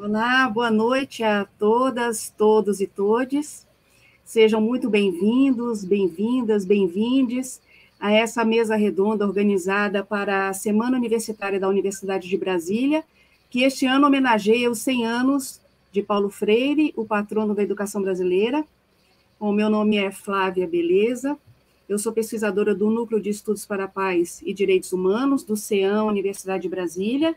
Olá, boa noite a todas, todos e todes. Sejam muito bem-vindos, bem-vindas, bem-vindes a essa mesa redonda organizada para a Semana Universitária da Universidade de Brasília, que este ano homenageia os 100 anos de Paulo Freire, o patrono da educação brasileira. O meu nome é Flávia Beleza, eu sou pesquisadora do Núcleo de Estudos para a Paz e Direitos Humanos, do CEAM, Universidade de Brasília,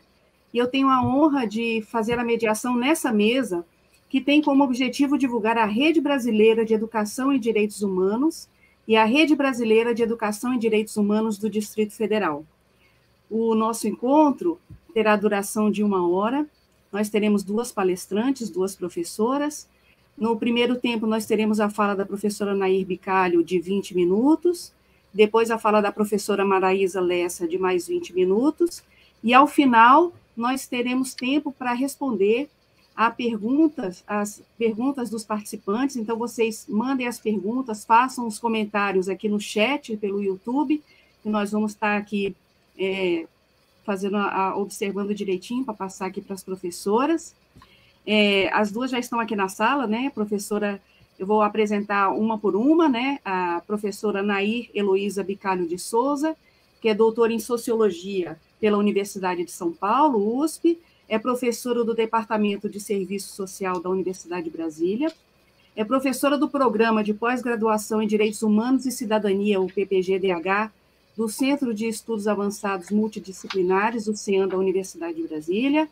e eu tenho a honra de fazer a mediação nessa mesa, que tem como objetivo divulgar a Rede Brasileira de Educação e Direitos Humanos e a Rede Brasileira de Educação e Direitos Humanos do Distrito Federal. O nosso encontro terá duração de 1 hora, nós teremos 2 palestrantes, 2 professoras. No primeiro tempo, nós teremos a fala da professora Nair Bicalho, de 20 minutos, depois a fala da professora Maraísa Lessa, de mais 20 minutos, e ao final, nós teremos tempo para responder as perguntas dos participantes. Então, vocês mandem as perguntas, façam os comentários aqui no chat, pelo YouTube, que nós vamos estar aqui observando direitinho para passar aqui para as professoras. As duas já estão aqui na sala, né? Professora, eu vou apresentar uma por uma, né? A professora Nair Heloísa Bicalho de Souza, que é doutora em Sociologia pela Universidade de São Paulo, USP, é professora do Departamento de Serviço Social da Universidade de Brasília, é professora do Programa de Pós-Graduação em Direitos Humanos e Cidadania, o PPG-DH, do Centro de Estudos Avançados Multidisciplinares, o CEAM, da Universidade de Brasília,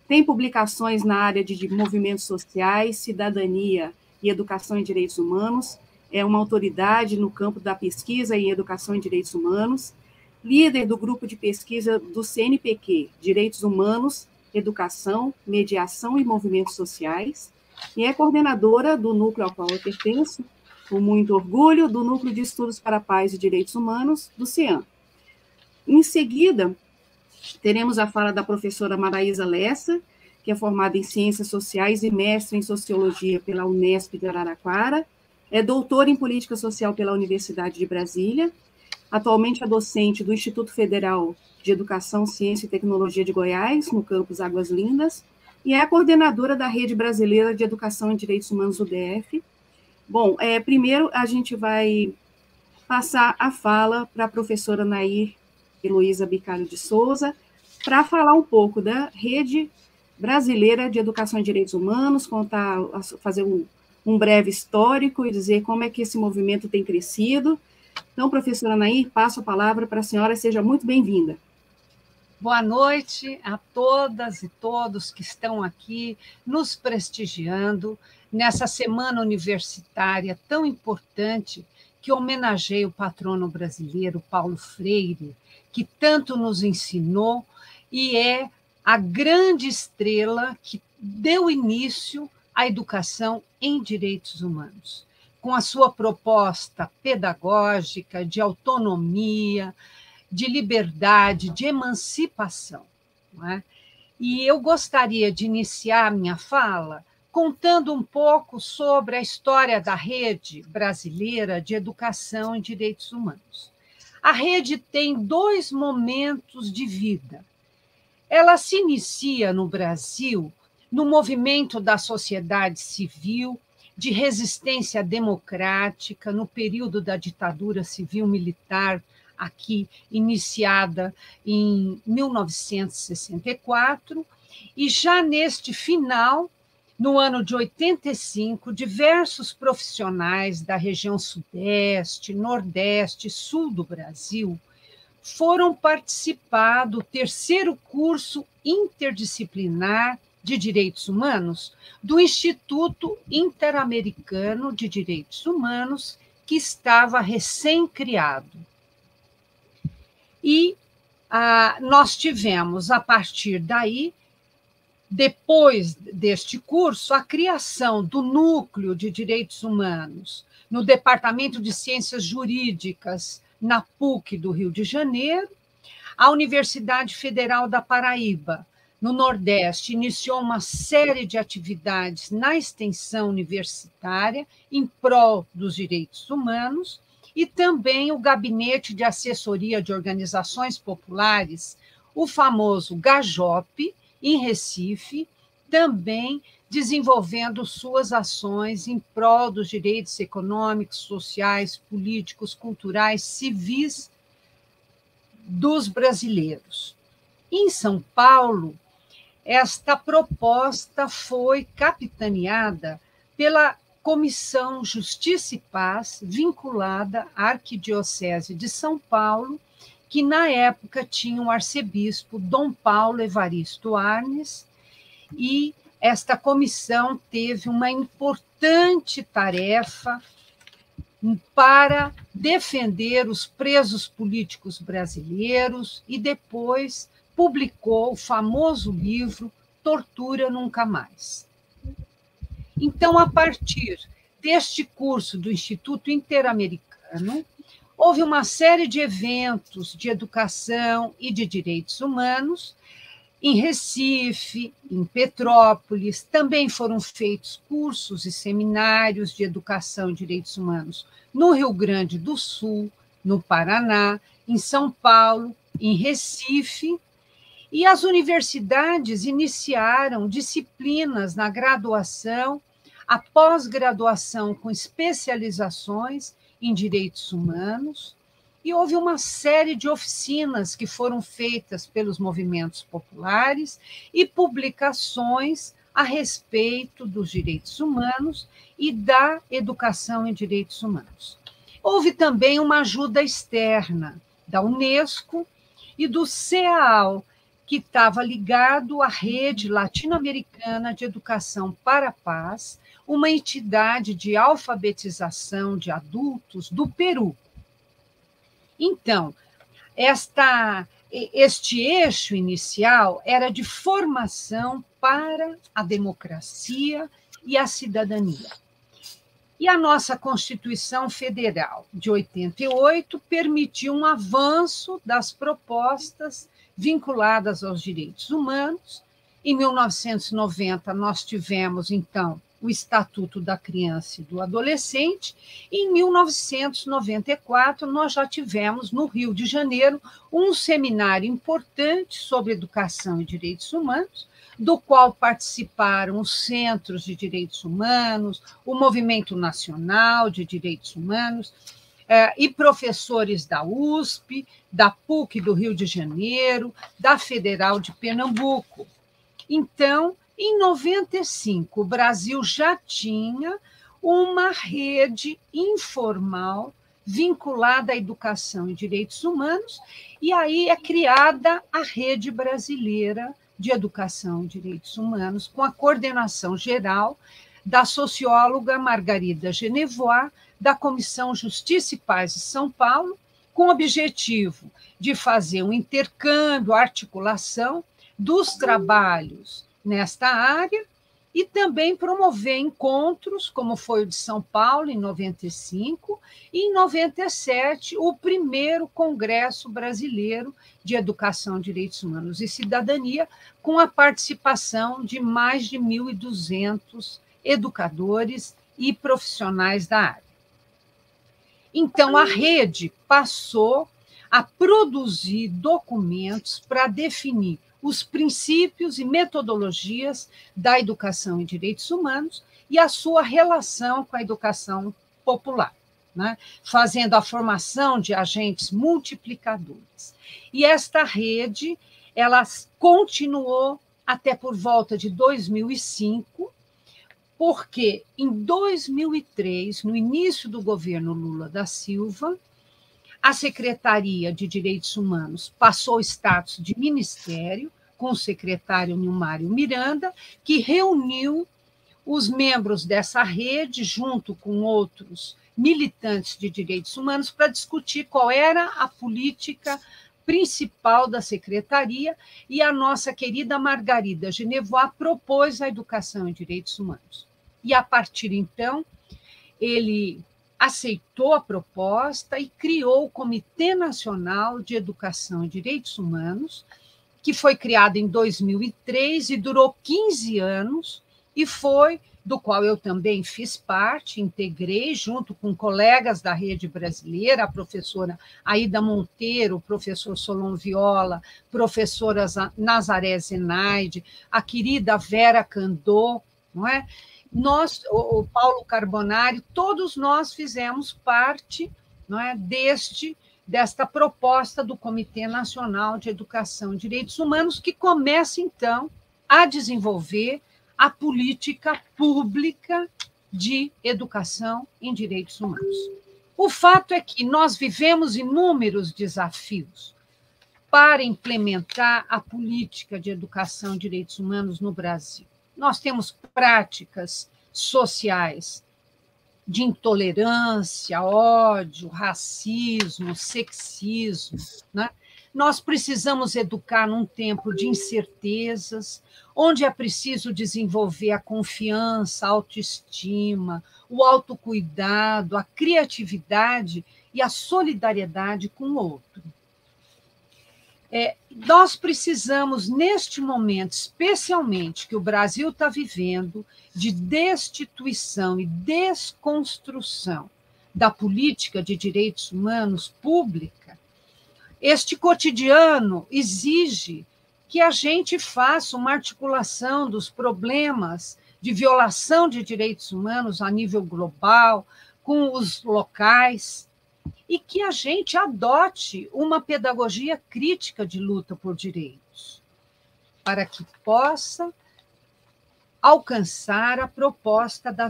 tem publicações na área de movimentos sociais, cidadania e educação em direitos humanos, é uma autoridade no campo da pesquisa em educação em direitos humanos, líder do grupo de pesquisa do CNPq, Direitos Humanos, Educação, Mediação e Movimentos Sociais, e é coordenadora do núcleo ao qual eu pertenço, com muito orgulho, do Núcleo de Estudos para a Paz e Direitos Humanos, do CEAM. Em seguida, teremos a fala da professora Maraísa Lessa, que é formada em Ciências Sociais e mestre em Sociologia pela Unesp de Araraquara, é doutora em Política Social pela Universidade de Brasília, atualmente é docente do Instituto Federal de Educação, Ciência e Tecnologia de Goiás, no campus Águas Lindas, e é a coordenadora da Rede Brasileira de Educação e Direitos Humanos do DF. Bom, primeiro a gente vai passar a fala para a professora Nair Heloísa Bicalho de Souza, para falar um pouco da Rede Brasileira de Educação e Direitos Humanos, fazer um breve histórico e dizer como é que esse movimento tem crescido. Então, professora Nair, passo a palavra para a senhora, seja muito bem-vinda. Boa noite a todas e todos que estão aqui nos prestigiando nessa semana universitária tão importante que homenageia o patrono brasileiro, Paulo Freire, que tanto nos ensinou e é a grande estrela que deu início à educação em direitos humanos, com a sua proposta pedagógica de autonomia, de liberdade, de emancipação. Não é? E eu gostaria de iniciar a minha fala contando um pouco sobre a história da Rede Brasileira de Educação em Direitos Humanos. A rede tem 2 momentos de vida. Ela se inicia no Brasil no movimento da sociedade civil, de resistência democrática, no período da ditadura civil-militar, aqui iniciada em 1964, e já neste final, no ano de 85, diversos profissionais da região Sudeste, Nordeste e Sul do Brasil foram participar do 3º curso interdisciplinar de Direitos Humanos do Instituto Interamericano de Direitos Humanos, que estava recém-criado. E nós tivemos, a partir daí, depois deste curso, a criação do Núcleo de Direitos Humanos no Departamento de Ciências Jurídicas, na PUC do Rio de Janeiro. A Universidade Federal da Paraíba, no Nordeste, iniciou uma série de atividades na extensão universitária em prol dos direitos humanos, e também o Gabinete de Assessoria de Organizações Populares, o famoso GAJOP, em Recife, também desenvolvendo suas ações em prol dos direitos econômicos, sociais, políticos, culturais, civis dos brasileiros. Em São Paulo, esta proposta foi capitaneada pela Comissão Justiça e Paz, vinculada à Arquidiocese de São Paulo, que na época tinha o arcebispo Dom Paulo Evaristo Arnes, e esta comissão teve uma importante tarefa para defender os presos políticos brasileiros e depois publicou o famoso livro Tortura Nunca Mais. Então, a partir deste curso do Instituto Interamericano, houve uma série de eventos de educação e de direitos humanos em Recife, em Petrópolis. Também foram feitos cursos e seminários de educação e direitos humanos no Rio Grande do Sul, no Paraná, em São Paulo, em Recife. E as universidades iniciaram disciplinas na graduação, a pós-graduação com especializações em direitos humanos, e houve uma série de oficinas que foram feitas pelos movimentos populares e publicações a respeito dos direitos humanos e da educação em direitos humanos. Houve também uma ajuda externa da Unesco e do CEAAL, que estava ligado à Rede Latino-Americana de Educação para a Paz, uma entidade de alfabetização de adultos do Peru. Então, este eixo inicial era de formação para a democracia e a cidadania. E a nossa Constituição Federal de 88 permitiu um avanço das propostas vinculadas aos direitos humanos. Em 1990, nós tivemos, então, o Estatuto da Criança e do Adolescente, e em 1994 nós já tivemos, no Rio de Janeiro, um seminário importante sobre educação e direitos humanos, do qual participaram os Centros de Direitos Humanos, o Movimento Nacional de Direitos Humanos, e professores da USP, da PUC do Rio de Janeiro, da Federal de Pernambuco. Então, em 95, o Brasil já tinha uma rede informal vinculada à educação e direitos humanos, e aí é criada a Rede Brasileira de Educação e Direitos Humanos, com a coordenação geral da socióloga Margarida Genevois, da Comissão Justiça e Paz de São Paulo, com o objetivo de fazer um intercâmbio, articulação dos trabalhos nesta área e também promover encontros, como foi o de São Paulo, em 95, e em 97, o primeiro Congresso Brasileiro de Educação, Direitos Humanos e Cidadania, com a participação de mais de 1.200 educadores e profissionais da área. Então, a rede passou a produzir documentos para definir os princípios e metodologias da educação em direitos humanos e a sua relação com a educação popular, né? Fazendo a formação de agentes multiplicadores. E esta rede, ela continuou até por volta de 2005, porque em 2003, no início do governo Lula da Silva, a Secretaria de Direitos Humanos passou o status de ministério, com o secretário Nilmário Miranda, que reuniu os membros dessa rede, junto com outros militantes de direitos humanos, para discutir qual era a política principal da secretaria, e a nossa querida Margarida Genevois propôs a educação em direitos humanos. E, a partir, então, ele aceitou a proposta e criou o Comitê Nacional de Educação e Direitos Humanos, que foi criado em 2003 e durou 15 anos, e foi do qual eu também fiz parte, integrei, junto com colegas da rede brasileira, a professora Aida Monteiro, o professor Solon Viola, professora Nazaré Zenaide, a querida Vera Candô, não é? Nós, o Paulo Carbonari, todos nós fizemos parte, não é, desta proposta do Comitê Nacional de Educação e Direitos Humanos, que começa, então, a desenvolver a política pública de educação em direitos humanos. O fato é que nós vivemos inúmeros desafios para implementar a política de educação e direitos humanos no Brasil. Nós temos práticas sociais de intolerância, ódio, racismo, sexismo, né? Nós precisamos educar num tempo de incertezas, onde é preciso desenvolver a confiança, a autoestima, o autocuidado, a criatividade e a solidariedade com o outro. Nós precisamos, neste momento, especialmente que o Brasil está vivendo, de destituição e desconstrução da política de direitos humanos pública. Este cotidiano exige que a gente faça uma articulação dos problemas de violação de direitos humanos a nível global, com os locais, e que a gente adote uma pedagogia crítica de luta por direitos, para que possa alcançar a proposta da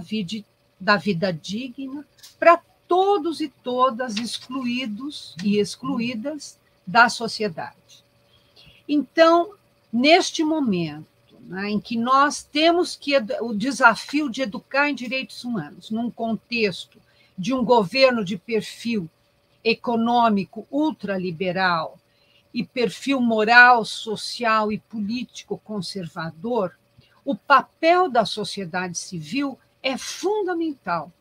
vida digna para todos e todas excluídos e excluídas da sociedade. Então, neste momento, né, em que nós temos o desafio de educar em direitos humanos, num contexto de um governo de perfil econômico ultraliberal e perfil moral, social e político conservador, o papel da sociedade civil é fundamental.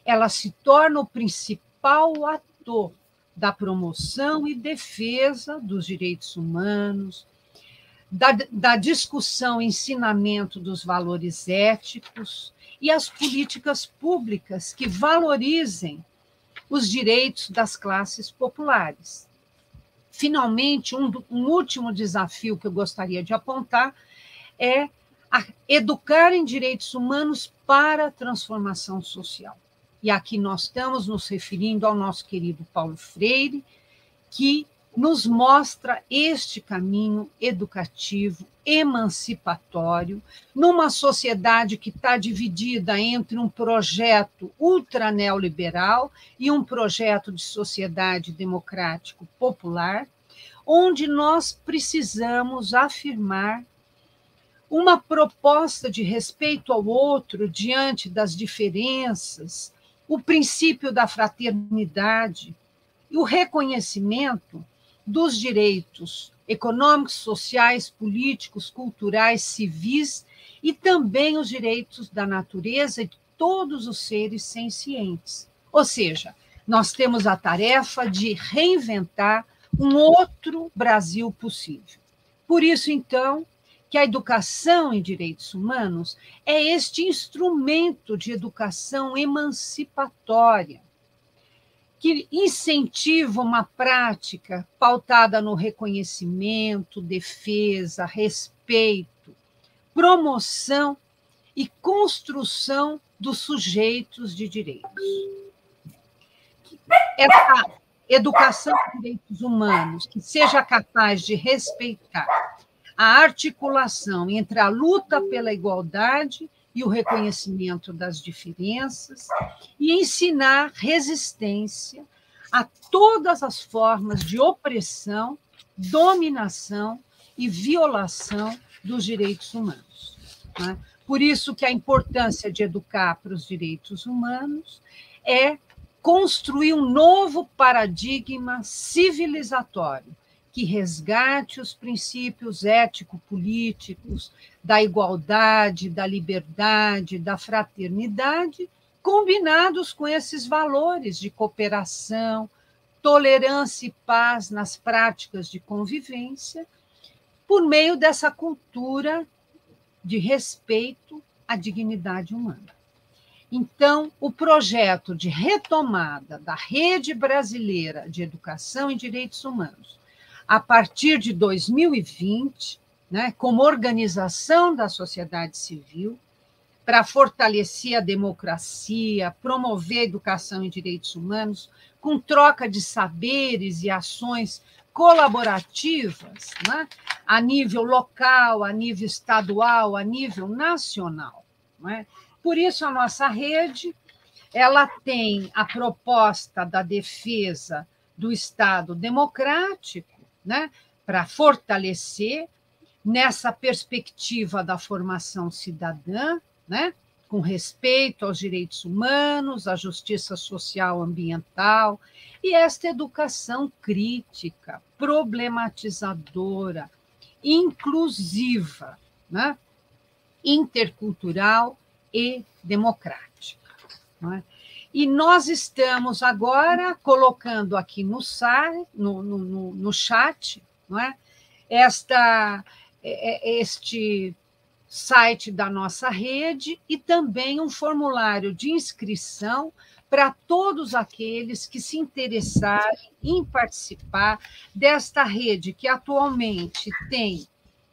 Ela se torna o principal ator da promoção e defesa dos direitos humanos, da discussão e ensinamento dos valores éticos e as políticas públicas que valorizem os direitos das classes populares. Finalmente, um último desafio que eu gostaria de apontar é educar em direitos humanos para a transformação social. E aqui nós estamos nos referindo ao nosso querido Paulo Freire, que nos mostra este caminho educativo, emancipatório, numa sociedade que está dividida entre um projeto ultra-neoliberal e um projeto de sociedade democrático popular, onde nós precisamos afirmar uma proposta de respeito ao outro diante das diferenças, o princípio da fraternidade e o reconhecimento dos direitos econômicos, sociais, políticos, culturais, civis e também os direitos da natureza e de todos os seres sencientes. Ou seja, nós temos a tarefa de reinventar um outro Brasil possível. Por isso, então, que a educação em direitos humanos é este instrumento de educação emancipatória, que incentiva uma prática pautada no reconhecimento, defesa, respeito, promoção e construção dos sujeitos de direitos. Essa educação de direitos humanos que seja capaz de respeitar a articulação entre a luta pela igualdade e o reconhecimento das diferenças, e ensinar resistência a todas as formas de opressão, dominação e violação dos direitos humanos. Né? Por isso que a importância de educar para os direitos humanos é construir um novo paradigma civilizatório, que resgate os princípios ético-políticos da igualdade, da liberdade, da fraternidade, combinados com esses valores de cooperação, tolerância e paz nas práticas de convivência, por meio dessa cultura de respeito a dignidade humana. Então, o projeto de retomada da Rede Brasileira de Educação e Direitos Humanos, a partir de 2020, né, como organização da sociedade civil, para fortalecer a democracia, promover a educação e direitos humanos, com troca de saberes e ações colaborativas, né, a nível local, a nível estadual, a nível nacional. Né? Por isso, a nossa rede ela tem a proposta da defesa do Estado democrático, né, para fortalecer nessa perspectiva da formação cidadã, né, com respeito aos direitos humanos, à justiça social ambiental, e esta educação crítica, problematizadora, inclusiva, né, intercultural e democrática. Né? E nós estamos agora colocando aqui no chat, não é? Este site da nossa rede e também um formulário de inscrição para todos aqueles que se interessarem em participar desta rede, que atualmente tem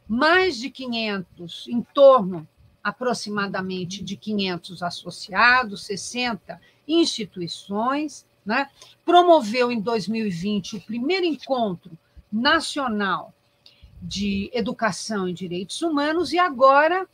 mais de 500, em torno aproximadamente de 500 associados, 60 instituições, né? Promoveu em 2020 o primeiro encontro nacional de educação e direitos humanos, e agora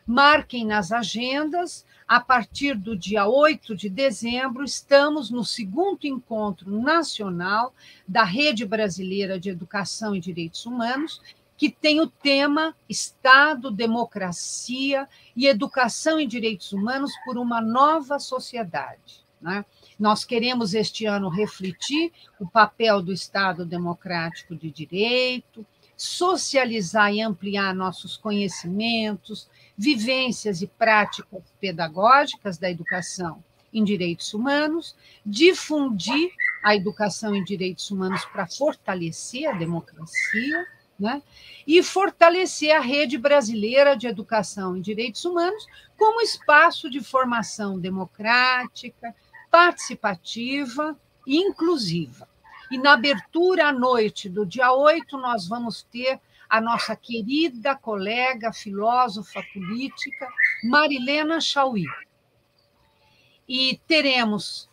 marquem nas agendas, a partir do dia 8 de dezembro, estamos no segundo encontro nacional da Rede Brasileira de Educação e Direitos Humanos, que tem o tema Estado, Democracia e Educação e Direitos Humanos por uma Nova Sociedade. Né? Nós queremos, este ano, refletir o papel do Estado democrático de direito, socializar e ampliar nossos conhecimentos, vivências e práticas pedagógicas da educação em direitos humanos, difundir a educação em direitos humanos para fortalecer a democracia, né? E fortalecer a Rede Brasileira de Educação em Direitos Humanos como espaço de formação democrática, participativa e inclusiva. E na abertura à noite do dia 8, nós vamos ter a nossa querida colega, filósofa política, Marilena Chaui. E teremos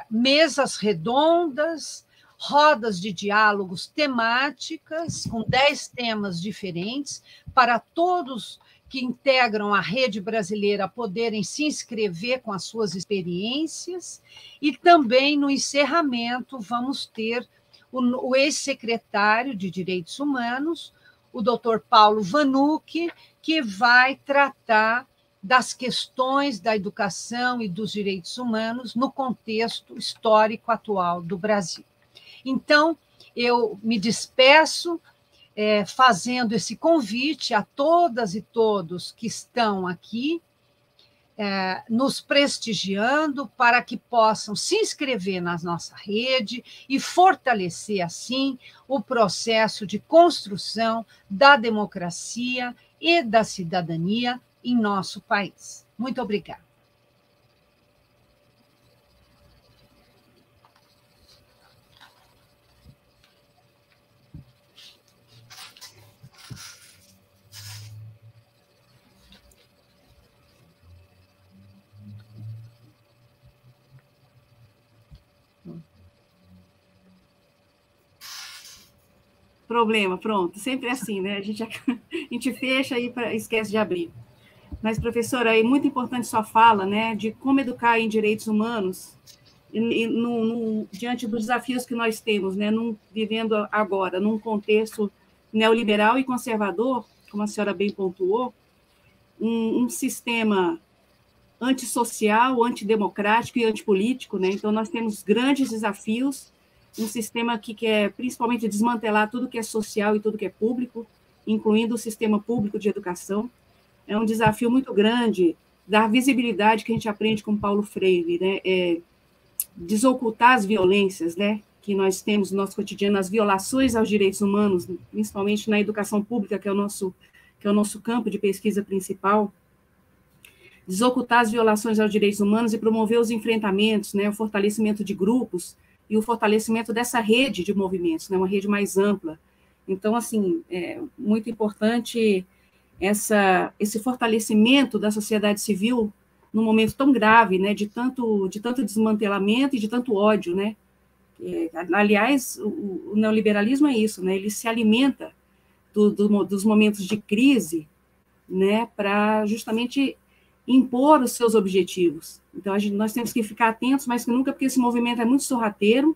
mesas redondas, rodas de diálogos temáticas, com 10 temas diferentes, para todos que integram a Rede Brasileira poderem se inscrever com as suas experiências, e também, no encerramento, vamos ter o ex-secretário de Direitos Humanos, o doutor Paulo Vanucchi, que vai tratar das questões da educação e dos direitos humanos no contexto histórico atual do Brasil. Então, eu me despeço fazendo esse convite a todas e todos que estão aqui, nos prestigiando, para que possam se inscrever na nossa rede e fortalecer, assim, o processo de construção da democracia e da cidadania em nosso país. Muito obrigada. Problema, pronto. Sempre é assim, né? A gente fecha e esquece de abrir. Mas, professora, é muito importante sua fala, né, de como educar em direitos humanos diante dos desafios que nós temos, né, vivendo agora num contexto neoliberal e conservador, como a senhora bem pontuou, um sistema antissocial, antidemocrático e antipolítico, né? Então, nós temos grandes desafios, um sistema que quer principalmente desmantelar tudo que é social e tudo que é público, incluindo o sistema público de educação. É um desafio muito grande dar visibilidade, que a gente aprende com Paulo Freire, né? Desocultar as violências, né, que nós temos no nosso cotidiano, as violações aos direitos humanos, principalmente na educação pública, que é o nosso campo de pesquisa principal. desocultar as violações aos direitos humanos e promover os enfrentamentos, né, o fortalecimento de grupos e o fortalecimento dessa rede de movimentos, né, uma rede mais ampla. Então, assim, é muito importante esse fortalecimento da sociedade civil num momento tão grave, né, de tanto desmantelamento e de tanto ódio, né. Aliás, o neoliberalismo é isso, né, ele se alimenta dos momentos de crise, né, para justamente impor os seus objetivos. Então, nós temos que ficar atentos, mais que nunca, porque esse movimento é muito sorrateiro,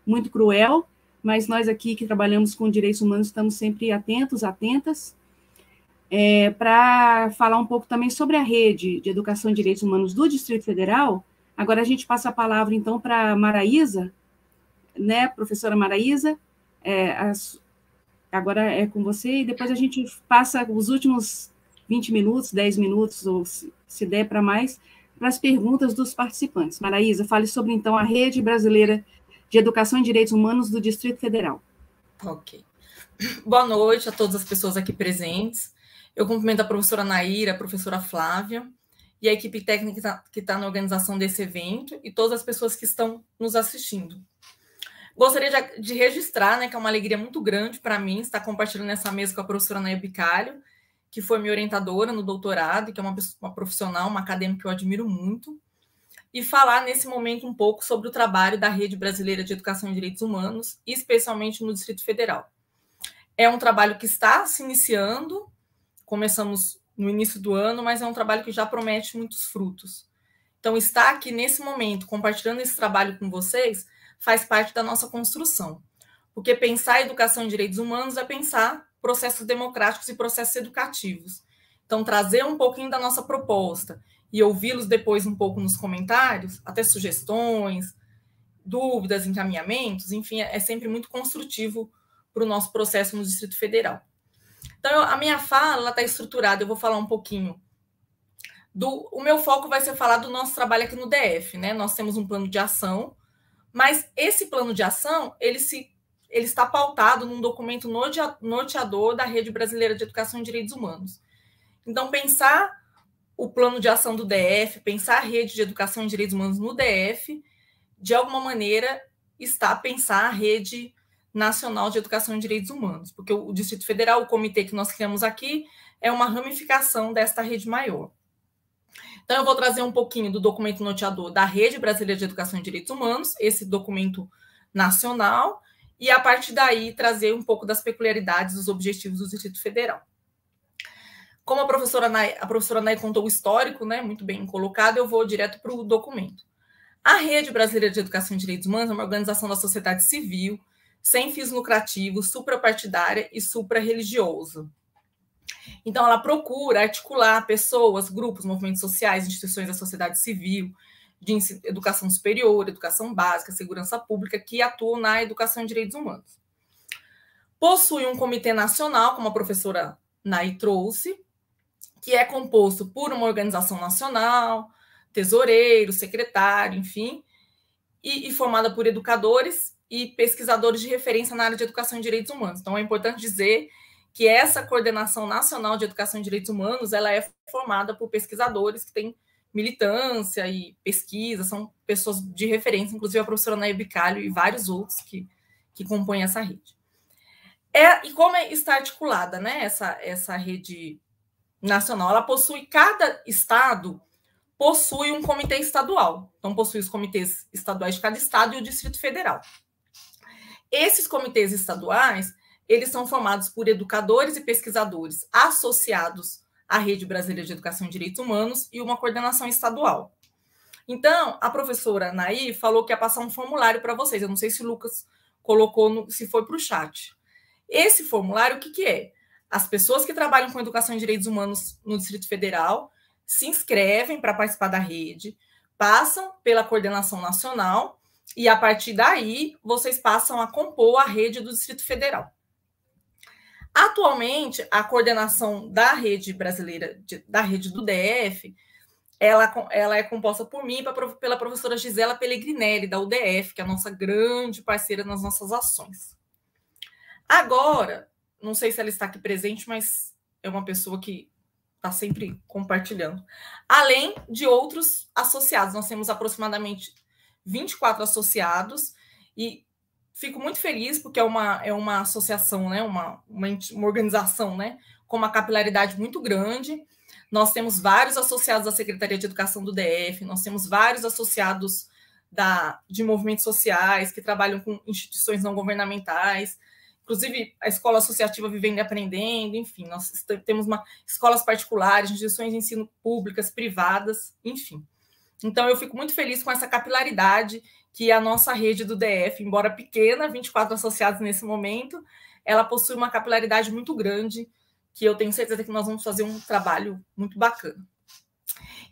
muito cruel, mas nós aqui que trabalhamos com direitos humanos estamos sempre atentos, atentas, para falar um pouco também sobre a rede de educação e direitos humanos do Distrito Federal. Agora a gente passa a palavra, então, para a Maraísa, né, professora Maraísa, agora é com você, e depois a gente passa os últimos 20 minutos, 10 minutos, ou se der para mais, para as perguntas dos participantes. Maraísa, fale sobre, então, a Rede Brasileira de Educação e Direitos Humanos do Distrito Federal. Ok. Boa noite a todas as pessoas aqui presentes. Eu cumprimento a professora Naira, a professora Flávia, e a equipe técnica que está na organização desse evento, e todas as pessoas que estão nos assistindo. Gostaria de registrar, né, que é uma alegria muito grande para mim estar compartilhando essa mesa com a professora Naira Bicalho, que foi minha orientadora no doutorado, que é uma profissional, uma acadêmica que eu admiro muito, e falar nesse momento um pouco sobre o trabalho da Rede Brasileira de Educação e Direitos Humanos, especialmente no Distrito Federal. É um trabalho que está se iniciando, começamos no início do ano, mas é um trabalho que já promete muitos frutos. Então, estar aqui nesse momento, compartilhando esse trabalho com vocês, faz parte da nossa construção. Porque pensar educação em direitos humanos é pensar processos democráticos e processos educativos. Então, trazer um pouquinho da nossa proposta e ouvi-los depois um pouco nos comentários, até sugestões, dúvidas, encaminhamentos, enfim, é sempre muito construtivo para o nosso processo no Distrito Federal. Então, a minha fala está estruturada, eu vou falar um pouquinho o meu foco vai ser falar do nosso trabalho aqui no DF, né? Nós temos um plano de ação, mas esse plano de ação, ele está pautado num documento norteador da Rede Brasileira de Educação e Direitos Humanos. Então, pensar o plano de ação do DF, pensar a Rede de Educação e Direitos Humanos no DF, de alguma maneira, está a pensar a Rede Nacional de Educação e Direitos Humanos, porque o Distrito Federal, o comitê que nós criamos aqui, é uma ramificação desta rede maior. Então, eu vou trazer um pouquinho do documento norteador da Rede Brasileira de Educação e Direitos Humanos, esse documento nacional, e, a partir daí, trazer um pouco das peculiaridades dos objetivos do Distrito Federal. Como a professora Nay contou o histórico, né, muito bem colocado, eu vou direto para o documento. A Rede Brasileira de Educação e Direitos Humanos é uma organização da sociedade civil, sem fins lucrativos, suprapartidária e suprarreligiosa. Então, ela procura articular pessoas, grupos, movimentos sociais, instituições da sociedade civil, de educação superior, educação básica, segurança pública, que atuam na educação em direitos humanos. Possui um comitê nacional, como a professora Nay trouxe, que é composto por uma organização nacional, tesoureiro, secretário, enfim, e formada por educadores e pesquisadores de referência na área de educação e direitos humanos. Então, é importante dizer que essa coordenação nacional de educação e direitos humanos, ela é formada por pesquisadores que têm militância e pesquisa, são pessoas de referência, inclusive a professora Nair Bicalho e vários outros que compõem essa rede. E como está articulada, né, essa rede nacional? Ela possui, cada estado possui um comitê estadual. Então, possui os comitês estaduais de cada estado e o Distrito Federal. Esses comitês estaduais, eles são formados por educadores e pesquisadores associados à Rede Brasileira de Educação e Direitos Humanos e uma coordenação estadual. Então, a professora Nair falou que ia passar um formulário para vocês. Eu não sei se o Lucas colocou, se foi para o chat. Esse formulário, o que é? As pessoas que trabalham com educação e direitos humanos no Distrito Federal se inscrevem para participar da rede, passam pela coordenação nacional e, a partir daí, vocês passam a compor a rede do Distrito Federal. Atualmente, a coordenação da rede brasileira, da rede do DF, ela é composta por mim e pela professora Gisela Pellegrinelli, da UDF, que é a nossa grande parceira nas nossas ações. Agora, não sei se ela está aqui presente, mas é uma pessoa que está sempre compartilhando. Além de outros associados, nós temos aproximadamente 24 associados e fico muito feliz porque é uma associação, né, uma organização, né, com uma capilaridade muito grande. Nós temos vários associados da Secretaria de Educação do DF, nós temos vários associados de movimentos sociais que trabalham com instituições não governamentais, inclusive a Escola Associativa Vivendo e Aprendendo, enfim, nós temos escolas particulares, instituições de ensino públicas, privadas, enfim. Então, eu fico muito feliz com essa capilaridade que a nossa rede do DF, embora pequena, 24 associados nesse momento, ela possui uma capilaridade muito grande, que eu tenho certeza que nós vamos fazer um trabalho muito bacana.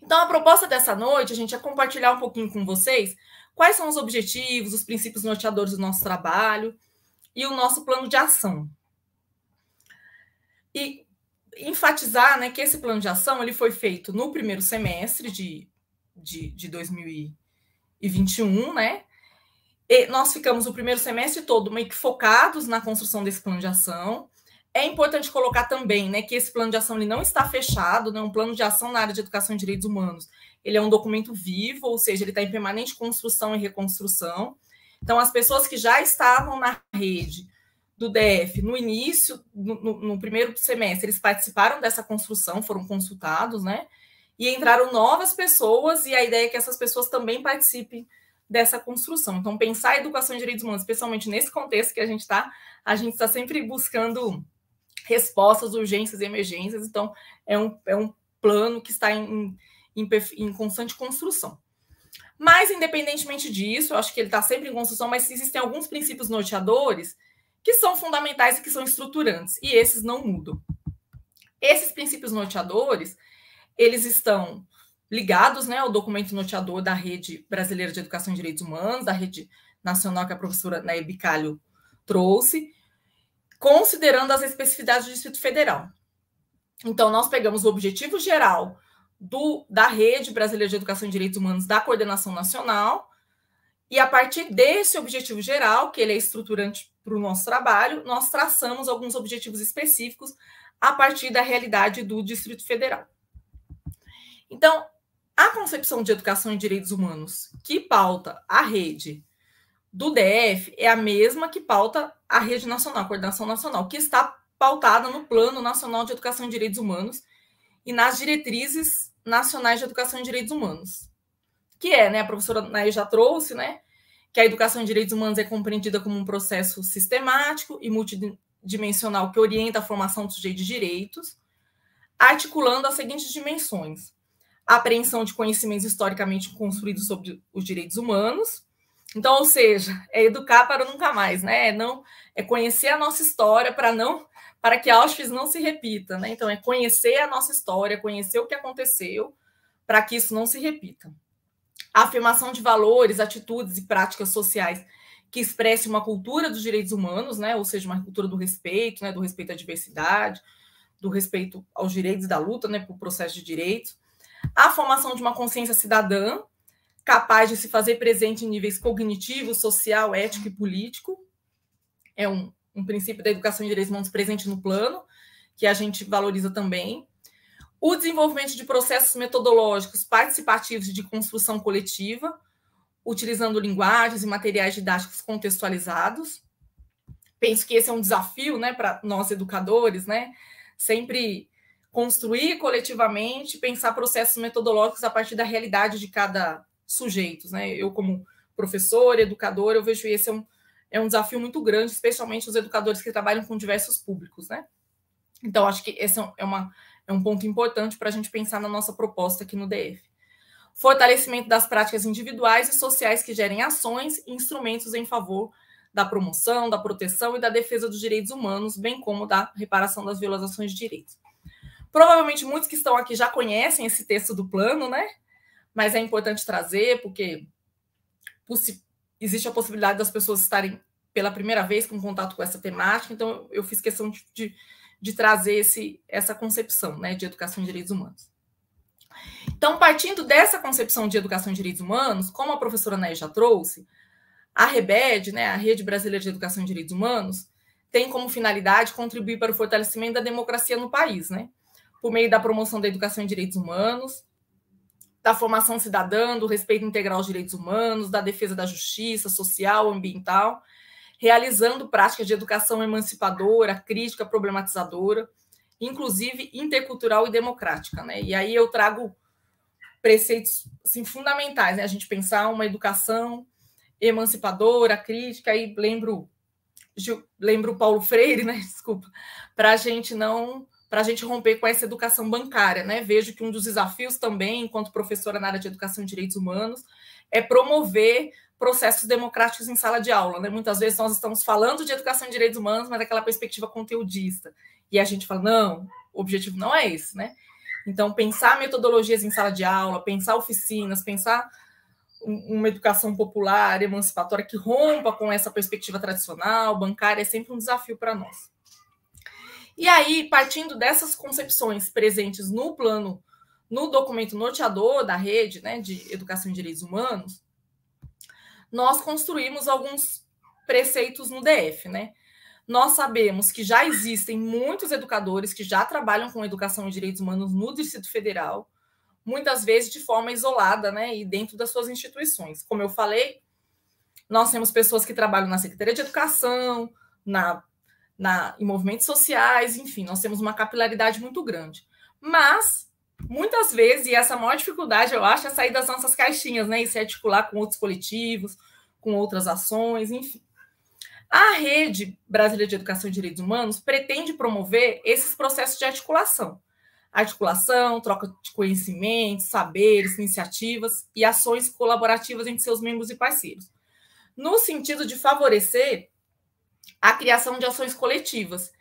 Então, a proposta dessa noite, a gente é compartilhar um pouquinho com vocês quais são os objetivos, os princípios norteadores do nosso trabalho e o nosso plano de ação. E enfatizar, né, que esse plano de ação ele foi feito no primeiro semestre de 2021, né? E nós ficamos o primeiro semestre todo meio que focados na construção desse plano de ação. É importante colocar também, né, que esse plano de ação ele não está fechado, né? Um plano de ação na área de educação e direitos humanos. Ele é um documento vivo, ou seja, ele está em permanente construção e reconstrução. Então, as pessoas que já estavam na rede do DF no início, no primeiro semestre, eles participaram dessa construção, foram consultados, né? E entraram novas pessoas, e a ideia é que essas pessoas também participem dessa construção. Então, pensar a educação e direitos humanos, especialmente nesse contexto que a gente está sempre buscando respostas, urgências e emergências, então é um plano que está em constante construção. Mas, independentemente disso, eu acho que ele está sempre em construção, mas existem alguns princípios norteadores que são fundamentais e que são estruturantes, e esses não mudam. Esses princípios norteadores, eles estão ligados, né, ao documento norteador da Rede Brasileira de Educação e Direitos Humanos, da Rede Nacional que a professora Nair Bicalho trouxe, considerando as especificidades do Distrito Federal. Então, nós pegamos o objetivo geral da Rede Brasileira de Educação e Direitos Humanos da Coordenação Nacional, e a partir desse objetivo geral, que ele é estruturante para o nosso trabalho, nós traçamos alguns objetivos específicos a partir da realidade do Distrito Federal. Então, a concepção de educação e direitos humanos que pauta a rede do DF é a mesma que pauta a rede nacional, a coordenação nacional, que está pautada no Plano Nacional de Educação e Direitos Humanos e nas diretrizes nacionais de educação e direitos humanos, que é, né, a professora Nair já trouxe, né, que a educação em direitos humanos é compreendida como um processo sistemático e multidimensional que orienta a formação do sujeito de direitos, articulando as seguintes dimensões: a apreensão de conhecimentos historicamente construídos sobre os direitos humanos. Então, ou seja, é educar para nunca mais, né? É conhecer a nossa história para que Auschwitz não se repita, né? Então, é conhecer a nossa história, conhecer o que aconteceu para que isso não se repita. A afirmação de valores, atitudes e práticas sociais que expressem uma cultura dos direitos humanos, né? Ou seja, uma cultura do respeito, né? Do respeito à diversidade, do respeito aos direitos, da luta, né? Por processo de direitos. A formação de uma consciência cidadã capaz de se fazer presente em níveis cognitivo, social, ético e político. É um princípio da educação em direitos humanos presente no plano, que a gente valoriza também. O desenvolvimento de processos metodológicos participativos de construção coletiva, utilizando linguagens e materiais didáticos contextualizados. Penso que esse é um desafio, né, para nós educadores, né? Sempre construir coletivamente, pensar processos metodológicos a partir da realidade de cada sujeito, né? Eu, como professora, educadora, eu vejo que esse é um desafio muito grande, especialmente os educadores que trabalham com diversos públicos, né? Então, acho que esse é um ponto importante para a gente pensar na nossa proposta aqui no DF. Fortalecimento das práticas individuais e sociais que gerem ações e instrumentos em favor da promoção, da proteção e da defesa dos direitos humanos, bem como da reparação das violações de direitos. Provavelmente muitos que estão aqui já conhecem esse texto do plano, né? Mas é importante trazer, porque existe a possibilidade das pessoas estarem pela primeira vez com contato com essa temática, então eu fiz questão de trazer essa concepção, né, de educação em direitos humanos. Então, partindo dessa concepção de educação em direitos humanos, como a professora Nair já trouxe, a REBED, né, a Rede Brasileira de Educação em Direitos Humanos, tem como finalidade contribuir para o fortalecimento da democracia no país, né? por meio da promoção da educação em direitos humanos, da formação cidadã, do respeito integral aos direitos humanos, da defesa da justiça social, ambiental, realizando práticas de educação emancipadora, crítica, problematizadora, inclusive intercultural e democrática, né? E aí eu trago preceitos assim, fundamentais, né? A gente pensar uma educação emancipadora, crítica, e lembro Paulo Freire, né? Desculpa, para a gente romper com essa educação bancária, né? Vejo que um dos desafios também, enquanto professora na área de educação e direitos humanos, é promover processos democráticos em sala de aula, né? Muitas vezes nós estamos falando de educação e direitos humanos, mas daquela perspectiva conteudista. E a gente fala, não, o objetivo não é esse, né? Então, pensar metodologias em sala de aula, pensar oficinas, pensar uma educação popular, emancipatória, que rompa com essa perspectiva tradicional, bancária, é sempre um desafio para nós. E aí, partindo dessas concepções presentes no documento norteador da rede, né, de educação em direitos humanos, nós construímos alguns preceitos no DF, né? Nós sabemos que já existem muitos educadores que já trabalham com educação em direitos humanos no Distrito Federal, muitas vezes de forma isolada, né, e dentro das suas instituições. Como eu falei, nós temos pessoas que trabalham na Secretaria de Educação, em movimentos sociais, enfim, nós temos uma capilaridade muito grande. Mas, muitas vezes, e essa maior dificuldade, eu acho, é sair das nossas caixinhas, né, e se articular com outros coletivos, com outras ações, enfim. A Rede Brasileira de Educação e Direitos Humanos pretende promover esses processos de articulação, troca de conhecimentos, saberes, iniciativas e ações colaborativas entre seus membros e parceiros, no sentido de favorecer a criação de ações coletivas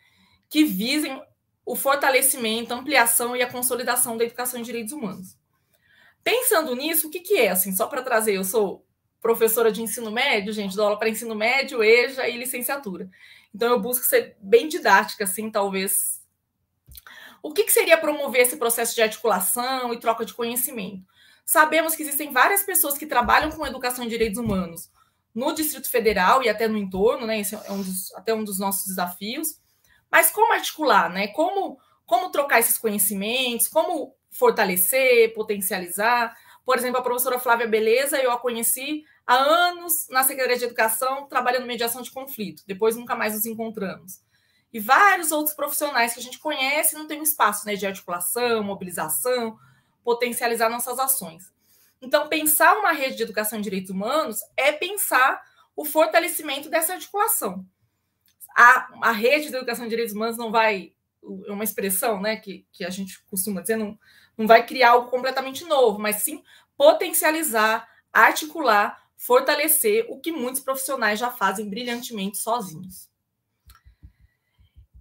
que visem o fortalecimento, a ampliação e a consolidação da educação em direitos humanos. Pensando nisso, o que é? Assim, só para trazer, eu sou professora de ensino médio, gente, dou aula para ensino médio, EJA e licenciatura. Então, eu busco ser bem didática, assim, talvez. O que seria promover esse processo de articulação e troca de conhecimento? Sabemos que existem várias pessoas que trabalham com educação em direitos humanos no Distrito Federal e até no entorno, né? Esse é até um dos nossos desafios. Mas como articular, né? Como trocar esses conhecimentos, como fortalecer, potencializar. Por exemplo, a professora Flávia Beleza, eu a conheci há anos na Secretaria de Educação, trabalhando mediação de conflito. Depois nunca mais nos encontramos. E vários outros profissionais que a gente conhece não tem um espaço, né, de articulação, mobilização, potencializar nossas ações. Então, pensar uma rede de educação em direitos humanos é pensar o fortalecimento dessa articulação. A rede de educação em direitos humanos não vai, é uma expressão, né, que a gente costuma dizer, não vai criar algo completamente novo, mas sim potencializar, articular, fortalecer o que muitos profissionais já fazem brilhantemente sozinhos.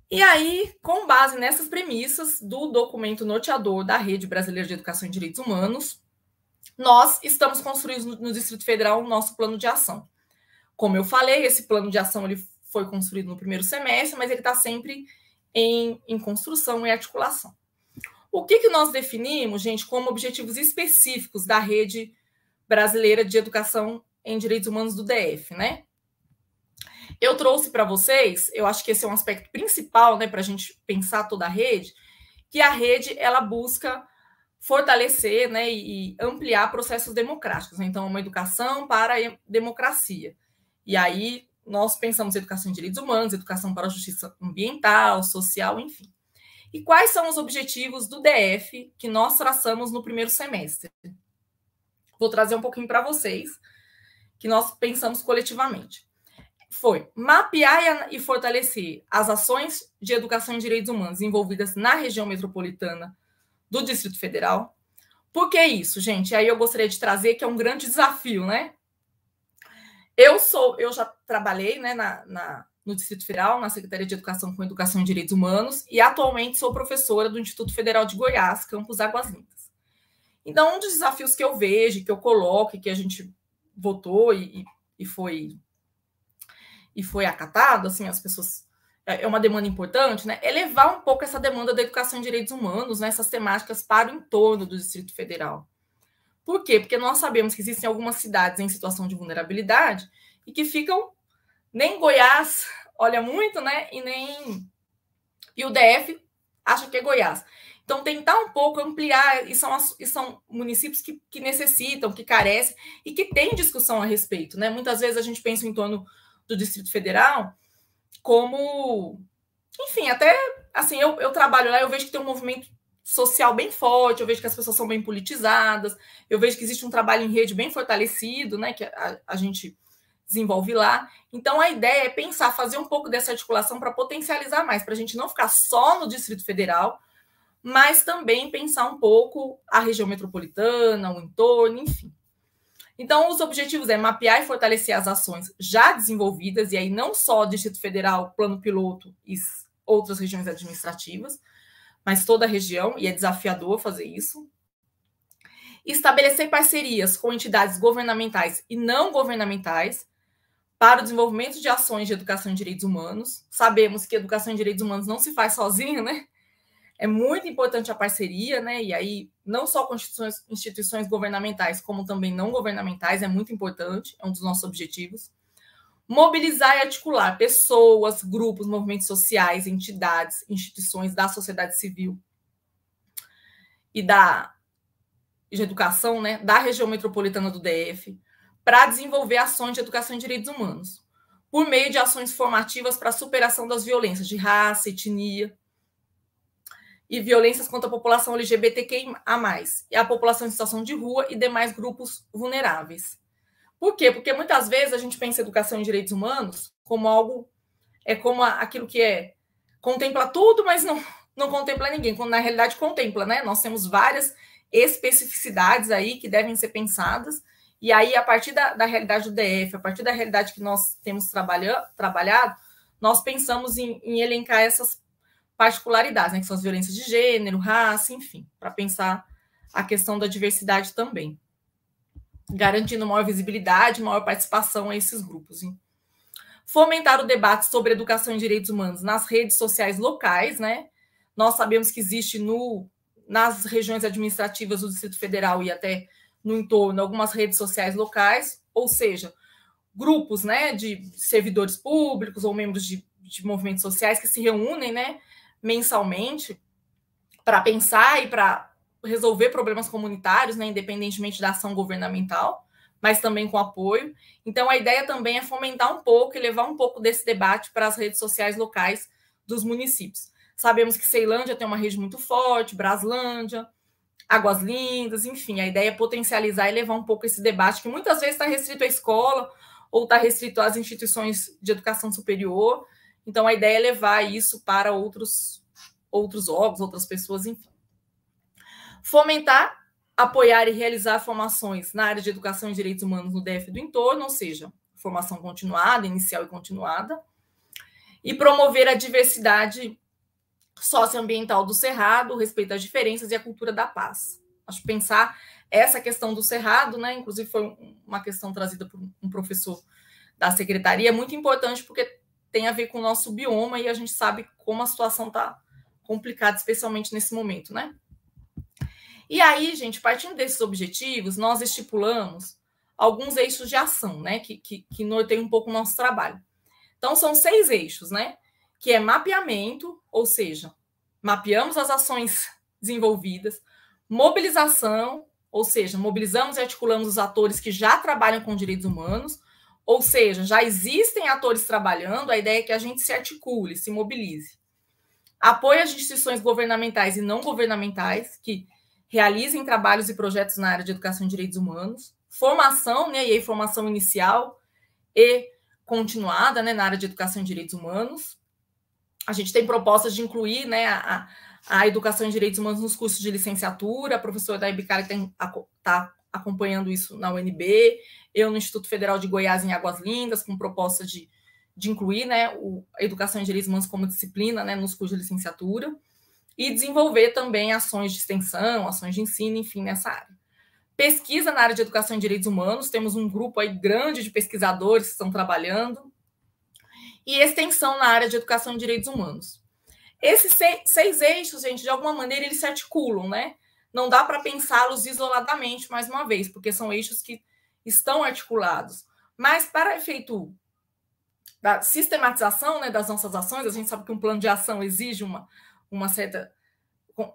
E aí, com base nessas premissas do documento norteador da Rede Brasileira de Educação em Direitos Humanos, nós estamos construindo no Distrito Federal o nosso plano de ação. Como eu falei, esse plano de ação ele foi construído no primeiro semestre, mas ele está sempre em construção e articulação. O que nós definimos, gente, como objetivos específicos da Rede Brasileira de Educação em Direitos Humanos do DF, né? Eu trouxe para vocês, eu acho que esse é um aspecto principal, né, para a gente pensar toda a rede, que a rede ela busca fortalecer, né, e ampliar processos democráticos. Então, uma educação para a democracia. E aí nós pensamos em educação em direitos humanos, educação para a justiça ambiental, social, enfim. E quais são os objetivos do DF que nós traçamos no primeiro semestre? Vou trazer um pouquinho para vocês, que nós pensamos coletivamente. Foi mapear e fortalecer as ações de educação em direitos humanos envolvidas na região metropolitana do Distrito Federal. Por que isso, gente? Aí eu gostaria de trazer que é um grande desafio, né? Eu já trabalhei, né, no Distrito Federal, na Secretaria de Educação com Educação em Direitos Humanos, e atualmente sou professora do Instituto Federal de Goiás, campus Águas Lindas. Então, um dos desafios que eu vejo, que eu coloco, que a gente votou e foi acatado, assim, as pessoas... É uma demanda importante, né? É levar um pouco essa demanda da educação em direitos humanos, né, essas temáticas para o entorno do Distrito Federal. Por quê? Porque nós sabemos que existem algumas cidades em situação de vulnerabilidade e que ficam... Nem Goiás olha muito, né? E o DF acha que é Goiás. Então, tentar um pouco ampliar, e são municípios que necessitam, que carecem, e que têm discussão a respeito, né? Muitas vezes a gente pensa em torno do Distrito Federal como... Enfim, até, assim, eu trabalho lá, eu vejo que tem um movimento social bem forte, eu vejo que as pessoas são bem politizadas, eu vejo que existe um trabalho em rede bem fortalecido, né, que a gente desenvolve lá. Então, a ideia é pensar, fazer um pouco dessa articulação para potencializar mais, para a gente não ficar só no Distrito Federal, mas também pensar um pouco a região metropolitana, o entorno, enfim. Então, os objetivos é mapear e fortalecer as ações já desenvolvidas, e aí não só Distrito Federal, Plano Piloto e outras regiões administrativas, mas toda a região, e é desafiador fazer isso. Estabelecer parcerias com entidades governamentais e não governamentais para o desenvolvimento de ações de educação em direitos humanos. Sabemos que educação em direitos humanos não se faz sozinha, né? É muito importante a parceria, né? E aí, não só com instituições governamentais, como também não governamentais, é muito importante, é um dos nossos objetivos. Mobilizar e articular pessoas, grupos, movimentos sociais, entidades, instituições da sociedade civil e de educação, né, da região metropolitana do DF, para desenvolver ações de educação em direitos humanos, por meio de ações formativas para a superação das violências de raça, etnia e violências contra a população LGBTQIA+, e a população em situação de rua e demais grupos vulneráveis. Por quê? Porque muitas vezes a gente pensa em educação em direitos humanos como algo, como aquilo que contempla tudo, mas não contempla ninguém, quando na realidade contempla, né? Nós temos várias especificidades aí que devem ser pensadas, e aí a partir da realidade do DF, a partir da realidade que nós temos trabalhado, nós pensamos em elencar essas particularidades, né? Que são as violências de gênero, raça, enfim, para pensar a questão da diversidade também, garantindo maior visibilidade, maior participação a esses grupos. Hein? Fomentar o debate sobre educação e direitos humanos nas redes sociais locais, né? Nós sabemos que existe nas regiões administrativas do Distrito Federal e até no entorno algumas redes sociais locais, ou seja, grupos, né, de servidores públicos ou membros de movimentos sociais que se reúnem, né, mensalmente para pensar e para resolver problemas comunitários, né, independentemente da ação governamental, mas também com apoio. Então, a ideia também é fomentar um pouco e levar um pouco desse debate para as redes sociais locais dos municípios. Sabemos que Ceilândia tem uma rede muito forte, Braslândia, Águas Lindas, enfim, a ideia é potencializar e levar um pouco esse debate, que muitas vezes está restrito à escola ou está restrito às instituições de educação superior. Então, a ideia é levar isso para outros órgãos, outras pessoas, enfim. Fomentar, apoiar e realizar formações na área de educação e direitos humanos no DF do entorno, ou seja, formação continuada, inicial e continuada, e promover a diversidade socioambiental do Cerrado, o respeito às diferenças e a cultura da paz. Acho que pensar essa questão do Cerrado, né, inclusive foi uma questão trazida por um professor da secretaria, é muito importante porque tem a ver com o nosso bioma e a gente sabe como a situação está complicada, especialmente nesse momento, né? E aí, gente, partindo desses objetivos, nós estipulamos alguns eixos de ação, né, que norteiam um pouco o nosso trabalho. Então, são 6 eixos, né, que é mapeamento, ou seja, mapeamos as ações desenvolvidas, mobilização, ou seja, mobilizamos e articulamos os atores que já trabalham com direitos humanos, ou seja, já existem atores trabalhando, a ideia é que a gente se articule, se mobilize. Apoio às instituições governamentais e não governamentais, que realizem trabalhos e projetos na área de educação e direitos humanos, formação, né, e aí formação inicial e continuada, né, na área de educação e direitos humanos. A gente tem propostas de incluir, né, a educação em direitos humanos nos cursos de licenciatura. A professora Day Bicalli está acompanhando isso na UNB, eu no Instituto Federal de Goiás, em Águas Lindas, com proposta de incluir, né, a educação em direitos humanos como disciplina, né, nos cursos de licenciatura, e desenvolver também ações de extensão, ações de ensino, enfim, nessa área. Pesquisa na área de educação em direitos humanos, temos um grupo aí grande de pesquisadores que estão trabalhando, e extensão na área de educação em direitos humanos. Esses 6 eixos, gente, de alguma maneira, eles se articulam, né? Não dá para pensá-los isoladamente, mais uma vez, porque são eixos que estão articulados. Mas, para efeito da sistematização, né, das nossas ações, a gente sabe que um plano de ação exige uma certa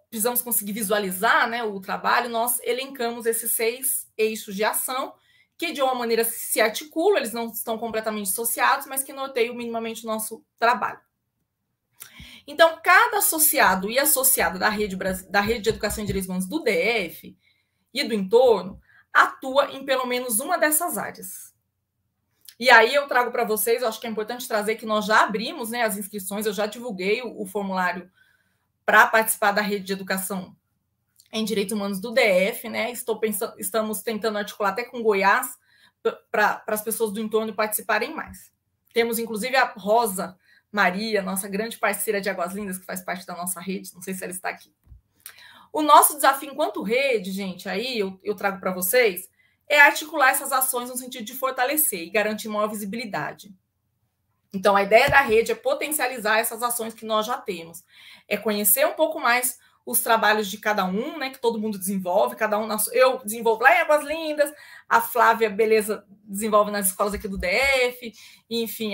precisamos conseguir visualizar, né, o trabalho, nós elencamos esses 6 eixos de ação que, de uma maneira, se articulam, eles não estão completamente associados, mas que norteiam minimamente o nosso trabalho. Então, cada associado e associada da rede de Educação em Direitos Humanos do DF e do entorno atua em pelo menos uma dessas áreas. E aí eu trago para vocês, eu acho que é importante trazer que nós já abrimos, né, as inscrições, eu já divulguei o formulário para participar da rede de educação em direitos humanos do DF, né? Estamos tentando articular até com Goiás para as pessoas do entorno participarem mais. Temos, inclusive, a Rosa Maria, nossa grande parceira de Águas Lindas, que faz parte da nossa rede, não sei se ela está aqui. O nosso desafio enquanto rede, gente, aí eu trago para vocês, é articular essas ações no sentido de fortalecer e garantir maior visibilidade. Então, a ideia da rede é potencializar essas ações que nós já temos. É conhecer um pouco mais os trabalhos de cada um, né, que todo mundo desenvolve, cada um... Eu desenvolvo lá em Águas Lindas, a Flávia, beleza, desenvolve nas escolas aqui do DF, enfim,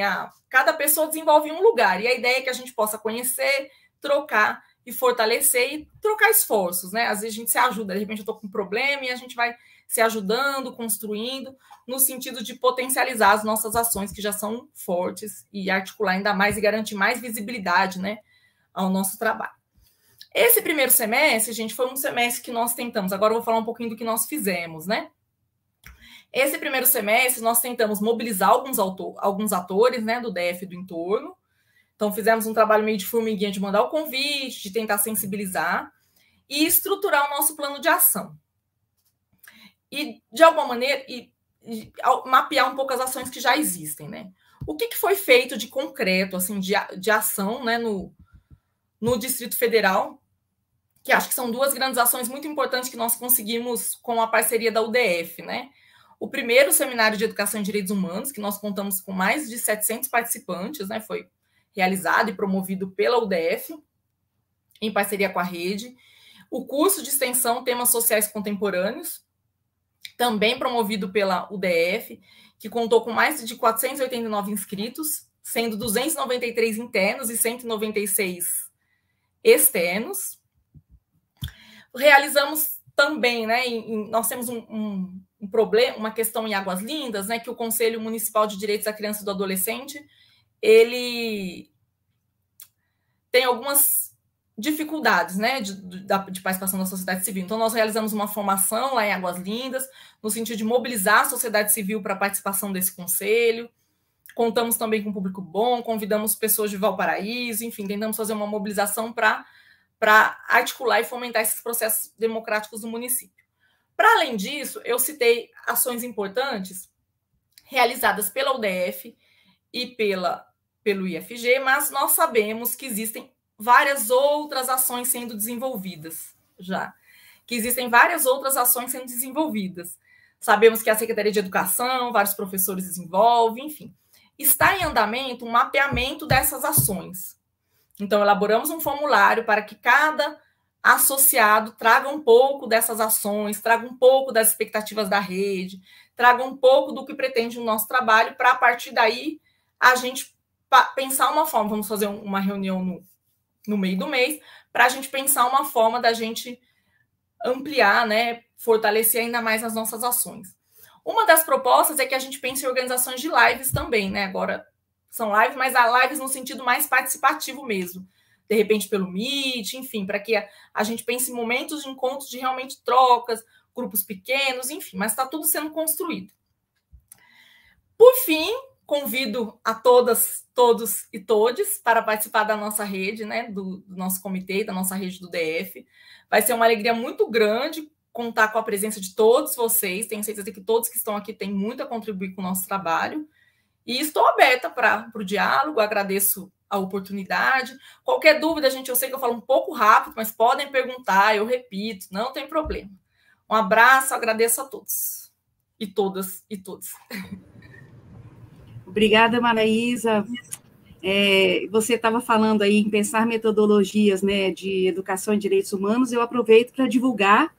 cada pessoa desenvolve em um lugar. E a ideia é que a gente possa conhecer, trocar e fortalecer e trocar esforços, né? Às vezes a gente se ajuda, de repente eu estou com um problema e a gente vai se ajudando, construindo, no sentido de potencializar as nossas ações que já são fortes e articular ainda mais e garantir mais visibilidade, né, ao nosso trabalho. Esse primeiro semestre, gente, foi um semestre que nós tentamos, agora eu vou falar um pouquinho do que nós fizemos, né? Esse primeiro semestre nós tentamos mobilizar alguns atores, né, do DF e do entorno. Então fizemos um trabalho meio de formiguinha de mandar o convite, de tentar sensibilizar e estruturar o nosso plano de ação. E, de alguma maneira, mapear um pouco as ações que já existem, né? O que foi feito de concreto, assim, de ação, né, no Distrito Federal, que acho que são 2 grandes ações muito importantes que nós conseguimos com a parceria da UDF, né? O primeiro seminário de Educação em Direitos Humanos, que nós contamos com mais de 700 participantes, né? Foi realizado e promovido pela UDF, em parceria com a rede. O curso de extensão Temas Sociais Contemporâneos, também promovido pela UDF, que contou com mais de 489 inscritos, sendo 293 internos e 196 externos. Realizamos também, né, nós temos um problema, uma questão em Águas Lindas, né, que o Conselho Municipal de Direitos da Criança e do Adolescente, ele tem algumas dificuldades, né, de participação da sociedade civil. Então, nós realizamos uma formação lá em Águas Lindas, no sentido de mobilizar a sociedade civil para a participação desse conselho. Contamos também com um público bom, convidamos pessoas de Valparaíso, enfim, tentamos fazer uma mobilização para articular e fomentar esses processos democráticos no município. Para além disso, eu citei ações importantes realizadas pela UDF e pelo IFG, mas nós sabemos que existem várias outras ações sendo desenvolvidas já, que existem várias outras ações sendo desenvolvidas. Sabemos que a Secretaria de Educação, vários professores desenvolvem, enfim. Está em andamento um mapeamento dessas ações. Então, elaboramos um formulário para que cada associado traga um pouco dessas ações, traga um pouco das expectativas da rede, traga um pouco do que pretende o nosso trabalho, para, a partir daí, a gente pensar uma forma. Vamos fazer uma reunião no meio do mês, para a gente pensar uma forma da gente ampliar, né, fortalecer ainda mais as nossas ações. Uma das propostas é que a gente pense em organizações de lives também, né? Agora são lives, mas há lives no sentido mais participativo mesmo. De repente pelo Meet, enfim, para que a gente pense em momentos de encontros de realmente trocas, grupos pequenos, enfim, mas está tudo sendo construído. Por fim, convido a todas, todos e todes para participar da nossa rede, né, do nosso comitê, da nossa rede do DF. Vai ser uma alegria muito grande contar com a presença de todos vocês. Tenho certeza que todos que estão aqui têm muito a contribuir com o nosso trabalho. E estou aberta para o diálogo, agradeço a oportunidade. Qualquer dúvida, gente, eu sei que eu falo um pouco rápido, mas podem perguntar, eu repito, não tem problema. Um abraço, agradeço a todos. E todas e todos. Obrigada, Maraísa. Você estava falando aí em pensar metodologias, né, de educação em direitos humanos. Eu aproveito para divulgar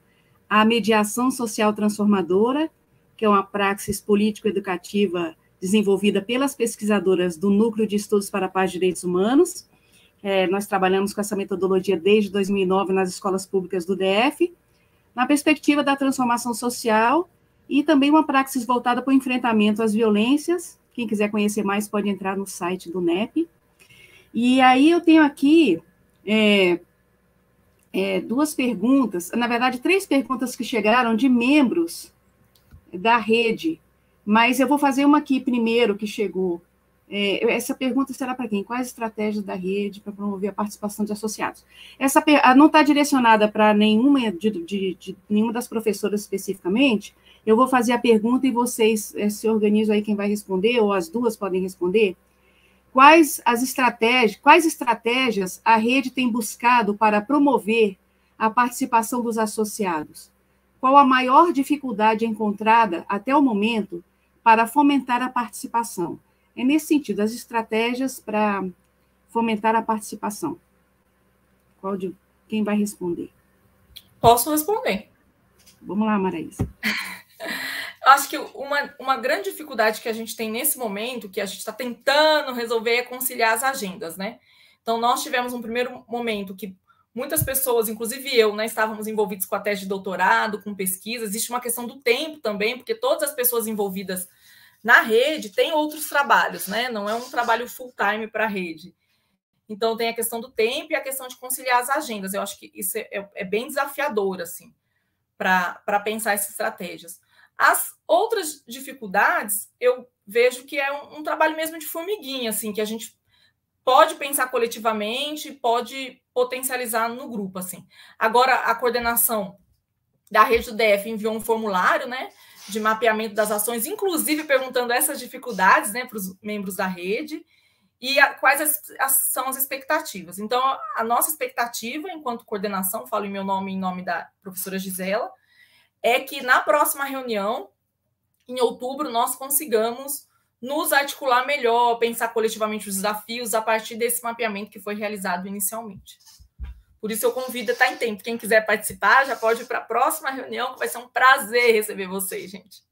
a mediação social transformadora, que é uma praxis político-educativa desenvolvida pelas pesquisadoras do Núcleo de Estudos para a Paz e Direitos Humanos. Nós trabalhamos com essa metodologia desde 2009 nas escolas públicas do DF, na perspectiva da transformação social e também uma praxis voltada para o enfrentamento às violências. Quem quiser conhecer mais pode entrar no site do NEP. E aí eu tenho aqui duas perguntas, na verdade, 3 perguntas que chegaram de membros da rede, mas eu vou fazer uma aqui primeiro que chegou. Essa pergunta será para quem? Quais estratégias da rede para promover a participação de associados? Essa não está direcionada para nenhuma nenhuma das professoras especificamente. Eu vou fazer a pergunta e vocês se organizam aí quem vai responder, ou as duas podem responder. Quais estratégias a rede tem buscado para promover a participação dos associados? Qual a maior dificuldade encontrada até o momento para fomentar a participação? É nesse sentido, as estratégias para fomentar a participação. Quem vai responder? Posso responder. Vamos lá, Maraísa. Eu acho que uma grande dificuldade que a gente tem nesse momento, que a gente está tentando resolver, é conciliar as agendas, né? Então, nós tivemos um primeiro momento que muitas pessoas, inclusive eu, né, estávamos envolvidos com a tese de doutorado, com pesquisa. Existe uma questão do tempo também, porque todas as pessoas envolvidas na rede têm outros trabalhos, né? Não é um trabalho full-time para a rede. Então, tem a questão do tempo e a questão de conciliar as agendas. Eu acho que isso é bem desafiador, assim, para pensar essas estratégias. As outras dificuldades, eu vejo que é um trabalho mesmo de formiguinha, assim, que a gente pode pensar coletivamente, pode potencializar no grupo, assim. Agora, a coordenação da rede do DF enviou um formulário, né, de mapeamento das ações, inclusive perguntando essas dificuldades, né, para os membros da rede, e quais são as expectativas. Então, a nossa expectativa, enquanto coordenação, falo em meu nome e em nome da professora Gisela, é que na próxima reunião, em outubro, nós consigamos nos articular melhor, pensar coletivamente os desafios a partir desse mapeamento que foi realizado inicialmente. Por isso eu convido, está em tempo, quem quiser participar já pode ir para a próxima reunião, que vai ser um prazer receber vocês, gente.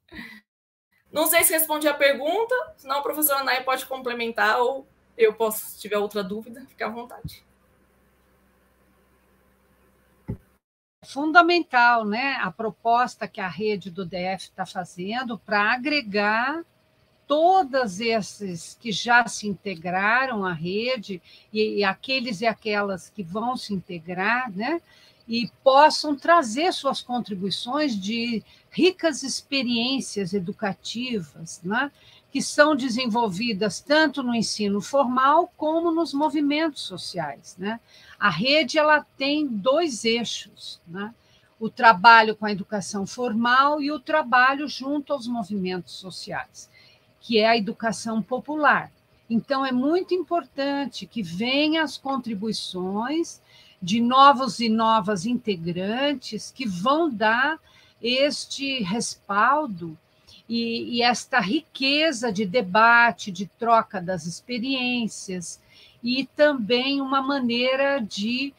Não sei se respondi a pergunta, senão a professora Nay pode complementar, ou eu posso, se tiver outra dúvida, fique à vontade. Fundamental, né, a proposta que a rede do DF está fazendo para agregar todos esses que já se integraram à rede e aqueles e aquelas que vão se integrar, né, e possam trazer suas contribuições de ricas experiências educativas, né, que são desenvolvidas tanto no ensino formal como nos movimentos sociais, né? A rede ela tem 2 eixos, né? O trabalho com a educação formal e o trabalho junto aos movimentos sociais, que é a educação popular. Então, é muito importante que venham as contribuições de novos e novas integrantes que vão dar este respaldo e esta riqueza de debate, de troca das experiências, e também uma maneira de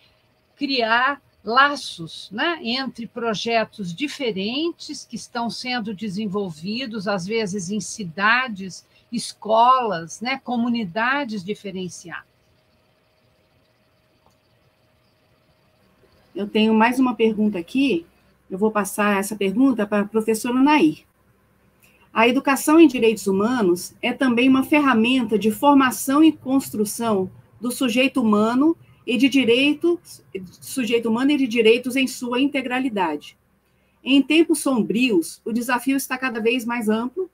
criar laços, né, entre projetos diferentes que estão sendo desenvolvidos, às vezes em cidades, escolas, né, comunidades diferenciadas. Eu tenho mais uma pergunta aqui, eu vou passar essa pergunta para a professora Nair. A educação em direitos humanos é também uma ferramenta de formação e construção do sujeito humano e de direitos em sua integralidade. Em tempos sombrios, o desafio está cada vez mais amplo,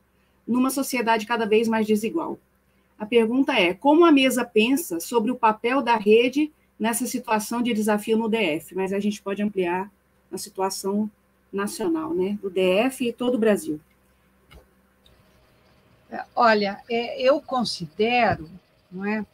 numa sociedade cada vez mais desigual. A pergunta é: como a mesa pensa sobre o papel da rede nessa situação de desafio no DF? Mas a gente pode ampliar na situação nacional, né, do DF e todo o Brasil. Olha, eu considero, não é,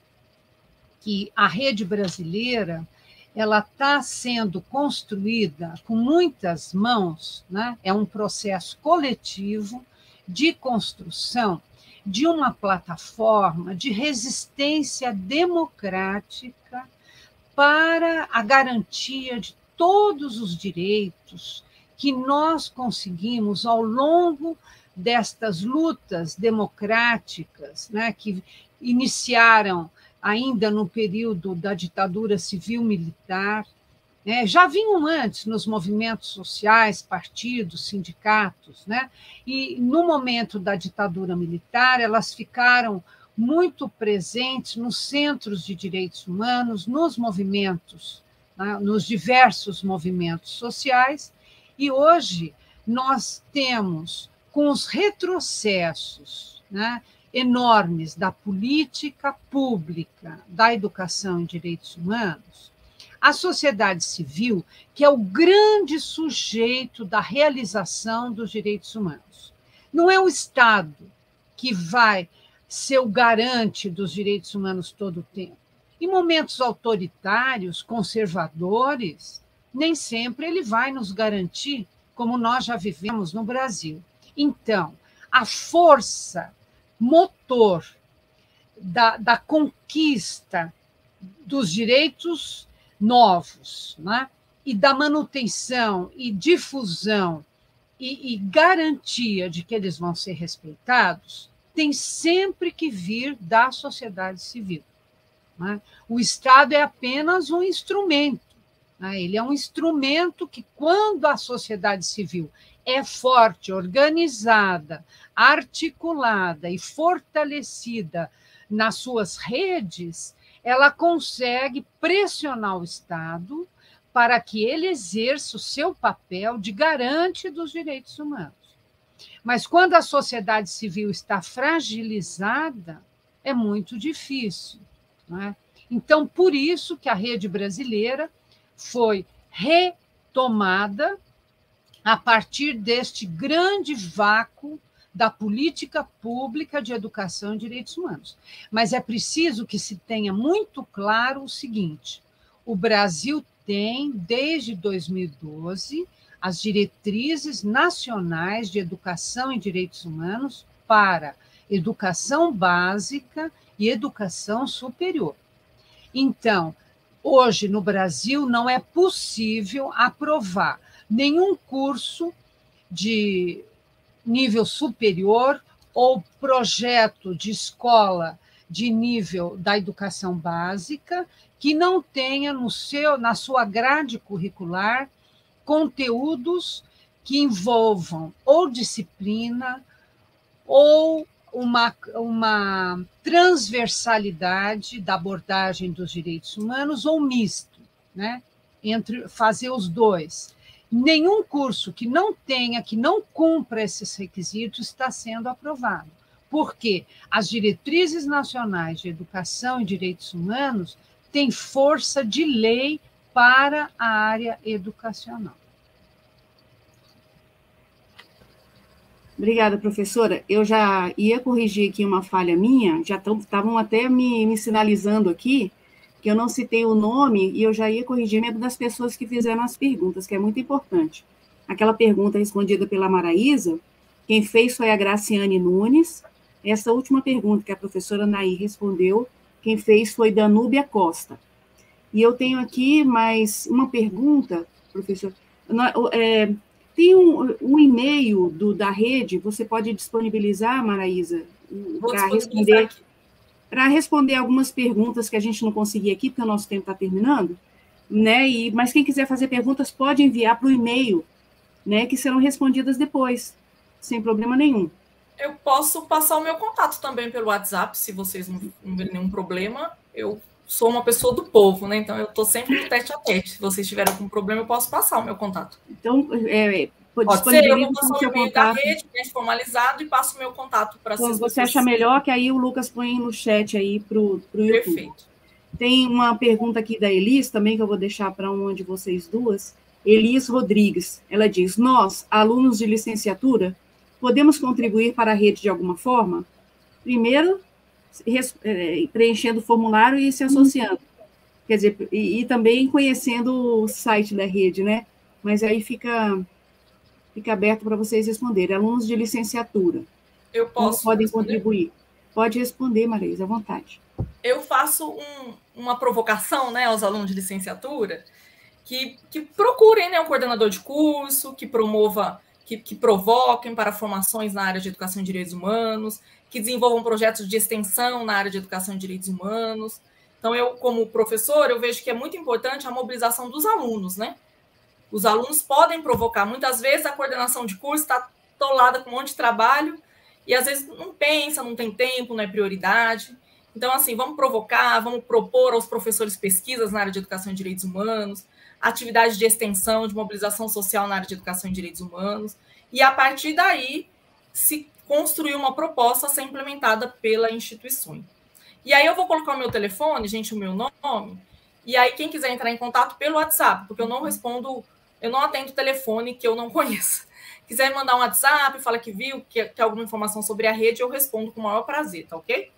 que a rede brasileira ela está sendo construída com muitas mãos, né? É um processo coletivo de construção de uma plataforma de resistência democrática para a garantia de todos os direitos que nós conseguimos ao longo destas lutas democráticas, né, que iniciaram ainda no período da ditadura civil-militar, né? Já vinham antes nos movimentos sociais, partidos, sindicatos, né? E no momento da ditadura militar, elas ficaram muito presentes nos centros de direitos humanos, nos movimentos, né? Nos diversos movimentos sociais, e hoje nós temos, com os retrocessos, né, enormes da política pública, da educação em direitos humanos, a sociedade civil, que é o grande sujeito da realização dos direitos humanos. Não é o Estado que vai ser o garante dos direitos humanos todo o tempo. Em momentos autoritários, conservadores, nem sempre ele vai nos garantir, como nós já vivemos no Brasil. Então, a força motor da conquista dos direitos novos, né? E da manutenção e difusão e garantia de que eles vão ser respeitados, tem sempre que vir da sociedade civil, né? O Estado é apenas um instrumento, né? Ele é um instrumento que, quando a sociedade civil é forte, organizada, articulada e fortalecida nas suas redes, ela consegue pressionar o Estado para que ele exerça o seu papel de garante dos direitos humanos. Mas quando a sociedade civil está fragilizada, é muito difícil, não é? Então, por isso que a rede brasileira foi retomada a partir deste grande vácuo da política pública de educação e direitos humanos. Mas é preciso que se tenha muito claro o seguinte: o Brasil tem, desde 2012, as diretrizes nacionais de educação e direitos humanos para educação básica e educação superior. Então, hoje, no Brasil, não é possível aprovar nenhum curso de nível superior ou projeto de escola de nível da educação básica que não tenha na sua grade curricular conteúdos que envolvam ou disciplina ou uma transversalidade da abordagem dos direitos humanos ou misto, né? Entre fazer os dois. Nenhum curso que não cumpra esses requisitos está sendo aprovado, porque as diretrizes nacionais de educação e direitos humanos têm força de lei para a área educacional. Obrigada, professora. Eu já ia corrigir aqui uma falha minha, já estavam até me sinalizando aqui, que eu não citei o nome, e eu já ia corrigir medo das pessoas que fizeram as perguntas, que é muito importante. Aquela pergunta respondida pela Maraísa, quem fez foi a Graciane Nunes. Essa última pergunta que a professora Nair respondeu, quem fez foi Danúbia Costa. E eu tenho aqui mais uma pergunta, professor. Tem um e-mail da rede, você pode disponibilizar, Maraísa, para responder algumas perguntas que a gente não conseguia aqui, porque o nosso tempo está terminando, né? Mas quem quiser fazer perguntas pode enviar para o e-mail, né? Que serão respondidas depois, sem problema nenhum. Eu posso passar o meu contato também pelo WhatsApp, se vocês não verem nenhum problema. Eu sou uma pessoa do povo, né? Então eu estou sempre no tete a tete. Se vocês tiverem algum problema, eu posso passar o meu contato. Então, pode ser, eu vou passar o e-mail da rede, né, formalizado, e passo o meu contato para vocês. Você acha melhor que aí o Lucas põe no chat aí para o YouTube. Perfeito. Tem uma pergunta aqui da Elis também, que eu vou deixar para uma de vocês duas. Elis Rodrigues, ela diz: nós, alunos de licenciatura, podemos contribuir para a rede de alguma forma? Primeiro, preenchendo o formulário e se associando. Quer dizer, e também conhecendo o site da rede, né? Mas aí fica aberto para vocês responderem. Alunos de licenciatura. Eu posso podem contribuir. Pode responder, Maraísa, à vontade. Eu faço uma provocação, né, aos alunos de licenciatura que procurem, né, um coordenador de curso, que provoquem para formações na área de educação e direitos humanos, que desenvolvam projetos de extensão na área de educação e direitos humanos, Então, eu, como professor, eu vejo que é muito importante a mobilização dos alunos, né? Os alunos podem provocar. Muitas vezes a coordenação de curso está atolada com um monte de trabalho e, às vezes, não pensa, não tem tempo, não é prioridade. Então, assim, vamos provocar, vamos propor aos professores pesquisas na área de educação e direitos humanos, atividades de extensão, de mobilização social na área de educação e direitos humanos, e, a partir daí, se construir uma proposta a ser implementada pela instituição. E aí eu vou colocar o meu telefone, gente, o meu nome, e aí quem quiser entrar em contato pelo WhatsApp, porque eu não respondo, eu não atendo telefone que eu não conheça. Quiser mandar um WhatsApp, fala que viu, que quer alguma informação sobre a rede, eu respondo com o maior prazer, tá ok?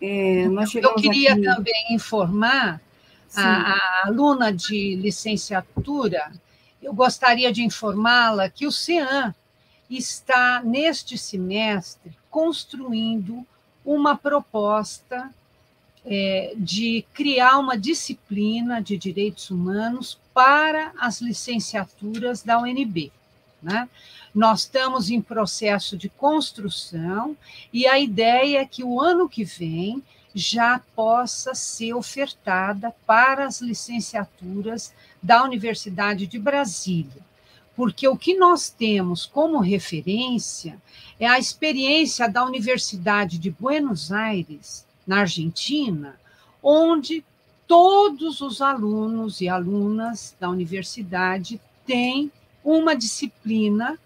Eu queria aqui também informar a aluna de licenciatura, eu gostaria de informá-la que o CEAM está, neste semestre, construindo uma proposta de criar uma disciplina de direitos humanos para as licenciaturas da UNB, né? Nós estamos em processo de construção e a ideia é que o ano que vem já possa ser ofertada para as licenciaturas da Universidade de Brasília. Porque o que nós temos como referência é a experiência da Universidade de Buenos Aires, na Argentina, onde todos os alunos e alunas da universidade têm uma disciplina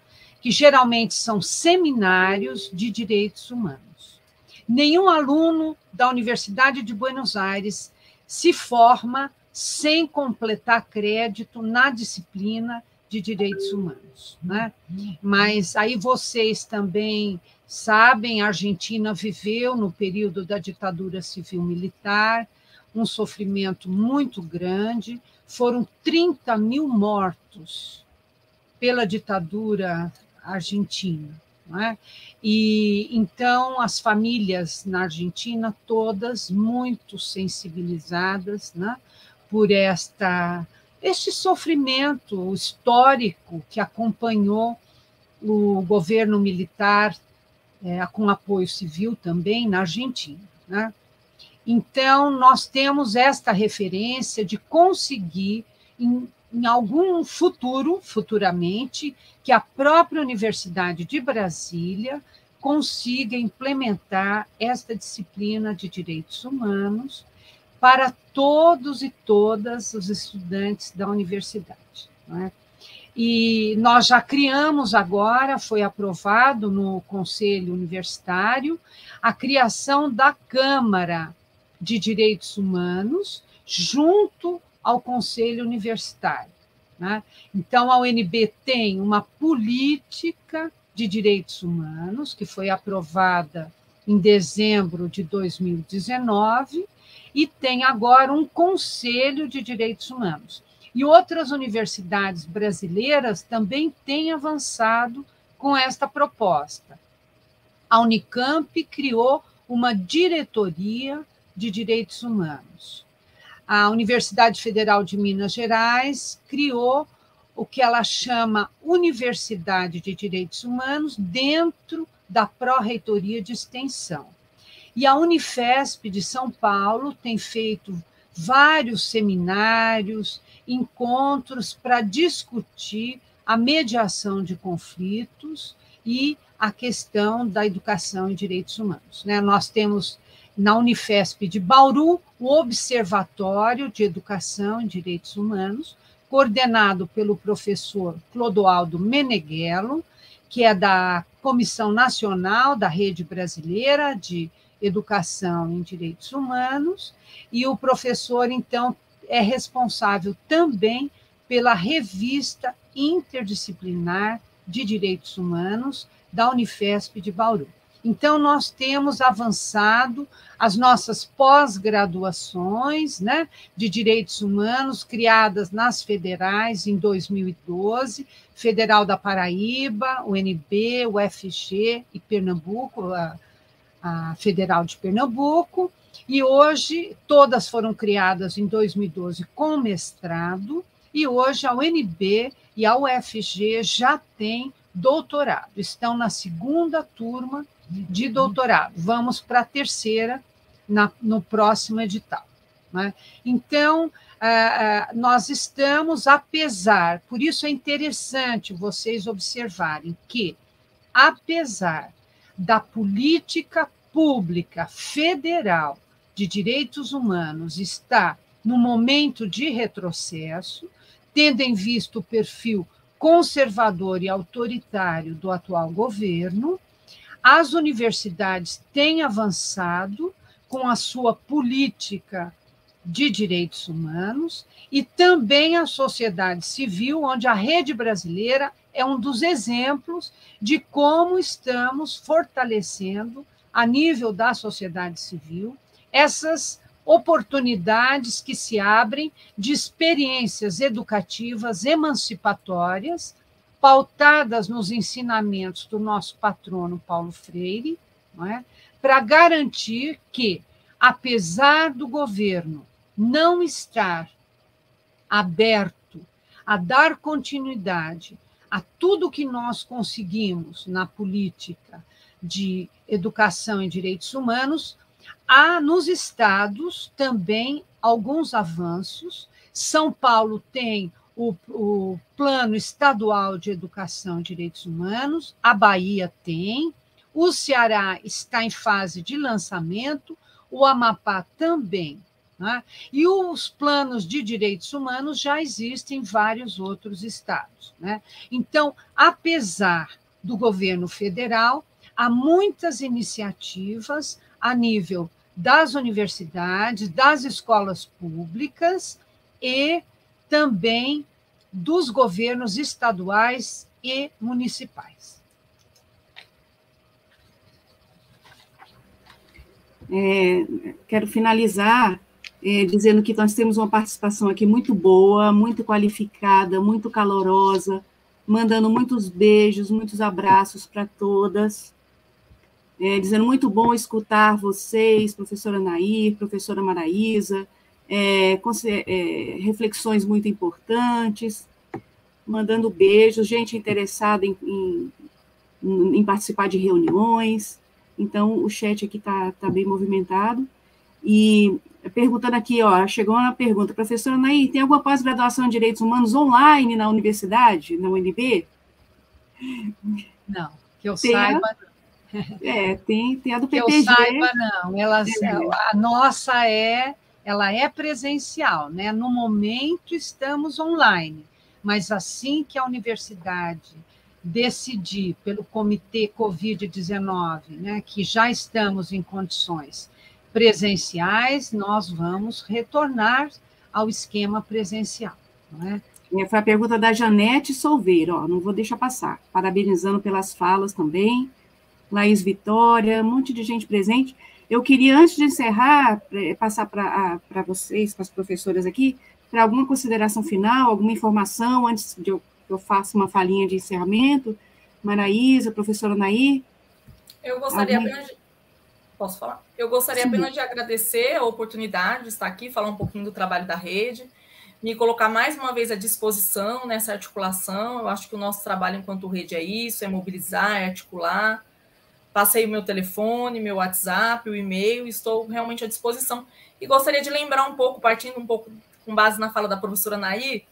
que geralmente são seminários de direitos humanos. Nenhum aluno da Universidade de Buenos Aires se forma sem completar crédito na disciplina de direitos humanos, né? Mas aí vocês também sabem, a Argentina viveu no período da ditadura civil-militar um sofrimento muito grande, foram 30 mil mortos pela ditadura argentina, né? E então as famílias na Argentina todas muito sensibilizadas, né, por este sofrimento histórico que acompanhou o governo militar, com apoio civil também, na Argentina, né? Então, nós temos esta referência de conseguir, em algum futuramente, que a própria Universidade de Brasília consiga implementar esta disciplina de direitos humanos para todos e todas os estudantes da universidade, né? E nós já criamos agora, foi aprovado no Conselho Universitário, a criação da Câmara de Direitos Humanos junto ao Conselho Universitário, né? Então, a UNB tem uma política de direitos humanos, que foi aprovada em dezembro de 2019, e tem agora um Conselho de Direitos Humanos. E outras universidades brasileiras também têm avançado com esta proposta. A Unicamp criou uma diretoria de direitos humanos. A Universidade Federal de Minas Gerais criou o que ela chama Universidade de Direitos Humanos dentro da Pró-Reitoria de Extensão. E a Unifesp de São Paulo tem feito vários seminários, encontros para discutir a mediação de conflitos e a questão da educação e direitos humanos, né? Nós temos na Unifesp de Bauru o Observatório de Educação e Direitos Humanos, coordenado pelo professor Clodoaldo Meneghello, que é da Comissão Nacional da Rede Brasileira de Educação em Direitos Humanos, e o professor, então, é responsável também pela revista interdisciplinar de direitos humanos da Unifesp de Bauru. Então, nós temos avançado as nossas pós-graduações, né, de direitos humanos, criadas nas federais em 2012, Federal da Paraíba, UNB, UFG e Pernambuco, a Federal de Pernambuco, e hoje todas foram criadas em 2012 com mestrado, e hoje a UNB e a UFG já têm doutorado, estão na segunda turma de doutorado. Vamos para a terceira no próximo edital. Né? Então, nós estamos, apesar, por isso é interessante vocês observarem que, apesar da política pública federal de direitos humanos estar no momento de retrocesso, tendo em vista o perfil conservador e autoritário do atual governo, as universidades têm avançado com a sua política de direitos humanos e também a sociedade civil, onde a Rede Brasileira é um dos exemplos de como estamos fortalecendo, a nível da sociedade civil, essas oportunidades que se abrem de experiências educativas emancipatórias, pautadas nos ensinamentos do nosso patrono Paulo Freire, não é? Para garantir que, apesar do governo não estar aberto a dar continuidade a tudo que nós conseguimos na política de educação e direitos humanos, há nos estados também alguns avanços. São Paulo tem o Plano Estadual de Educação e Direitos Humanos, a Bahia tem, o Ceará está em fase de lançamento, o Amapá também. Né? E os planos de direitos humanos já existem em vários outros estados. Né? Então, apesar do governo federal, há muitas iniciativas a nível das universidades, das escolas públicas e também dos governos estaduais e municipais. Quero finalizar dizendo que nós temos uma participação aqui muito boa, muito qualificada, muito calorosa, mandando muitos beijos, muitos abraços para todas, dizendo muito bom escutar vocês, professora Nair, professora Maraísa, reflexões muito importantes, mandando beijos, gente interessada em participar de reuniões. Então, o chat aqui está bem movimentado. E perguntando aqui, chegou uma pergunta, professora Nair, tem alguma pós-graduação em Direitos Humanos online na universidade, na UNB? Não, que eu saiba, não. Tem a do PPG. Que eu saiba, não. A nossa ela é presencial, né? No momento estamos online, mas assim que a universidade decidir pelo Comitê Covid-19, né, que já estamos em condições presenciais, nós vamos retornar ao esquema presencial. Não é? Foi a pergunta da Janete Solveiro, não vou deixar passar, parabenizando pelas falas também, Laís Vitória, um monte de gente presente. Eu queria, antes de encerrar, passar para vocês, para as professoras aqui, para alguma consideração final, alguma informação, antes de eu faço uma falinha de encerramento. Maraísa, professora Nair. Eu gostaria apenas de... Posso falar? Eu gostaria apenas de agradecer a oportunidade de estar aqui, falar um pouquinho do trabalho da rede, me colocar mais uma vez à disposição nessa articulação. Eu acho que o nosso trabalho enquanto rede é isso, é mobilizar, é articular. Passei o meu telefone, meu WhatsApp, o e-mail, estou realmente à disposição. E gostaria de lembrar um pouco, partindo um pouco com base na fala da professora Nair,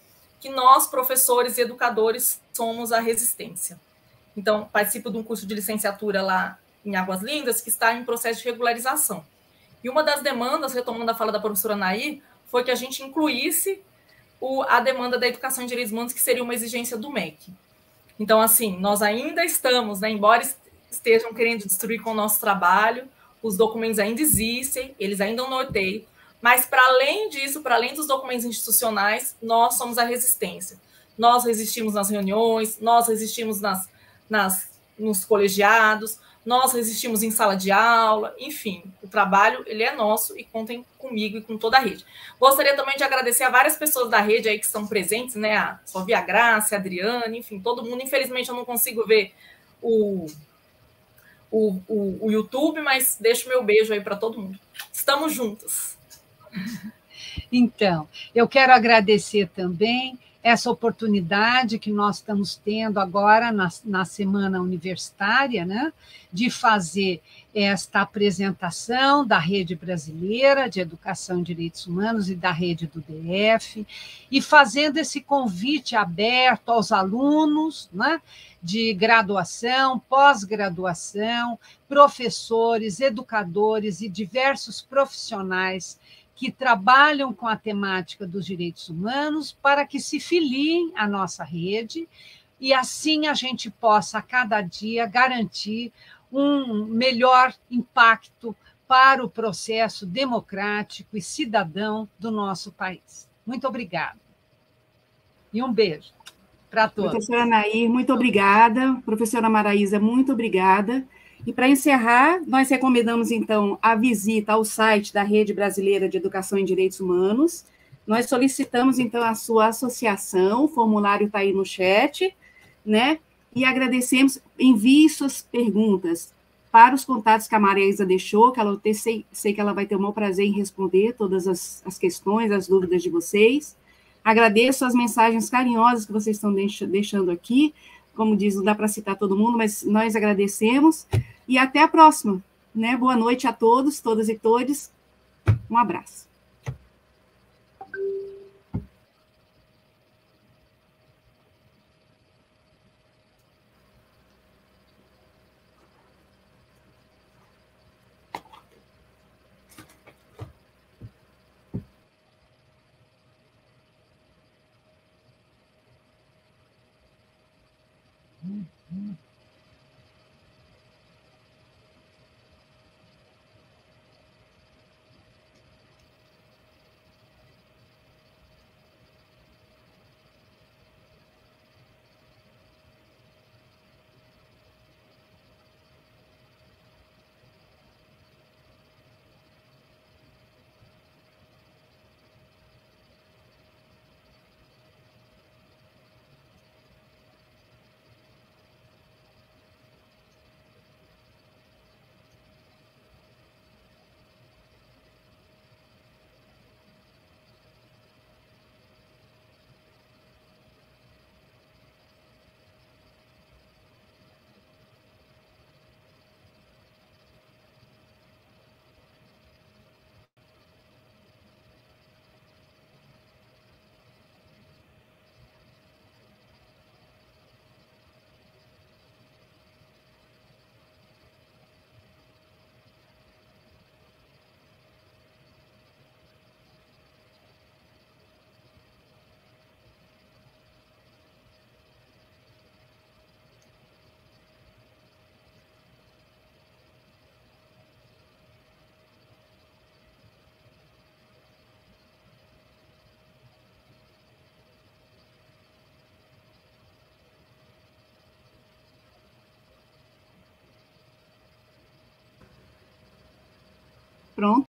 que nós, professores e educadores, somos a resistência. Então, participo de um curso de licenciatura lá em Águas Lindas, que está em processo de regularização. E uma das demandas, retomando a fala da professora Nair, foi que a gente incluísse a demanda da educação em direitos humanos, que seria uma exigência do MEC. Então, assim, nós ainda estamos, né, embora estejam querendo destruir com o nosso trabalho, os documentos ainda existem, eles ainda não norteiam, mas, para além disso, para além dos documentos institucionais, nós somos a resistência. Nós resistimos nas reuniões, nós resistimos nos colegiados, nós resistimos em sala de aula, enfim, o trabalho ele é nosso e contem comigo e com toda a rede. Gostaria também de agradecer a várias pessoas da rede aí que estão presentes, né? Só vi a Graça, a Adriana, enfim, todo mundo. Infelizmente, eu não consigo ver o YouTube, mas deixo meu beijo aí para todo mundo. Estamos juntos. Então, eu quero agradecer também essa oportunidade que nós estamos tendo agora na Semana Universitária, né, de fazer esta apresentação da Rede Brasileira de Educação e Direitos Humanos e da Rede do DF, e fazendo esse convite aberto aos alunos, né, de graduação, pós-graduação, professores, educadores e diversos profissionais que trabalham com a temática dos direitos humanos para que se filiem à nossa rede e assim a gente possa, a cada dia, garantir um melhor impacto para o processo democrático e cidadão do nosso país. Muito obrigada. E um beijo para todos. Professora Nair, muito obrigada. Professora Maraísa, muito obrigada. E para encerrar, nós recomendamos, então, a visita ao site da Rede Brasileira de Educação em Direitos Humanos. Nós solicitamos, então, a sua associação, o formulário está aí no chat, né? E agradecemos, envie suas perguntas para os contatos que a Maraísa deixou, que ela sei que ela vai ter o maior prazer em responder todas as questões, as dúvidas de vocês. Agradeço as mensagens carinhosas que vocês estão deixando aqui. Como diz, não dá para citar todo mundo, mas nós agradecemos. E até a próxima, né? Boa noite a todos, todas e todos. Um abraço. Pronto.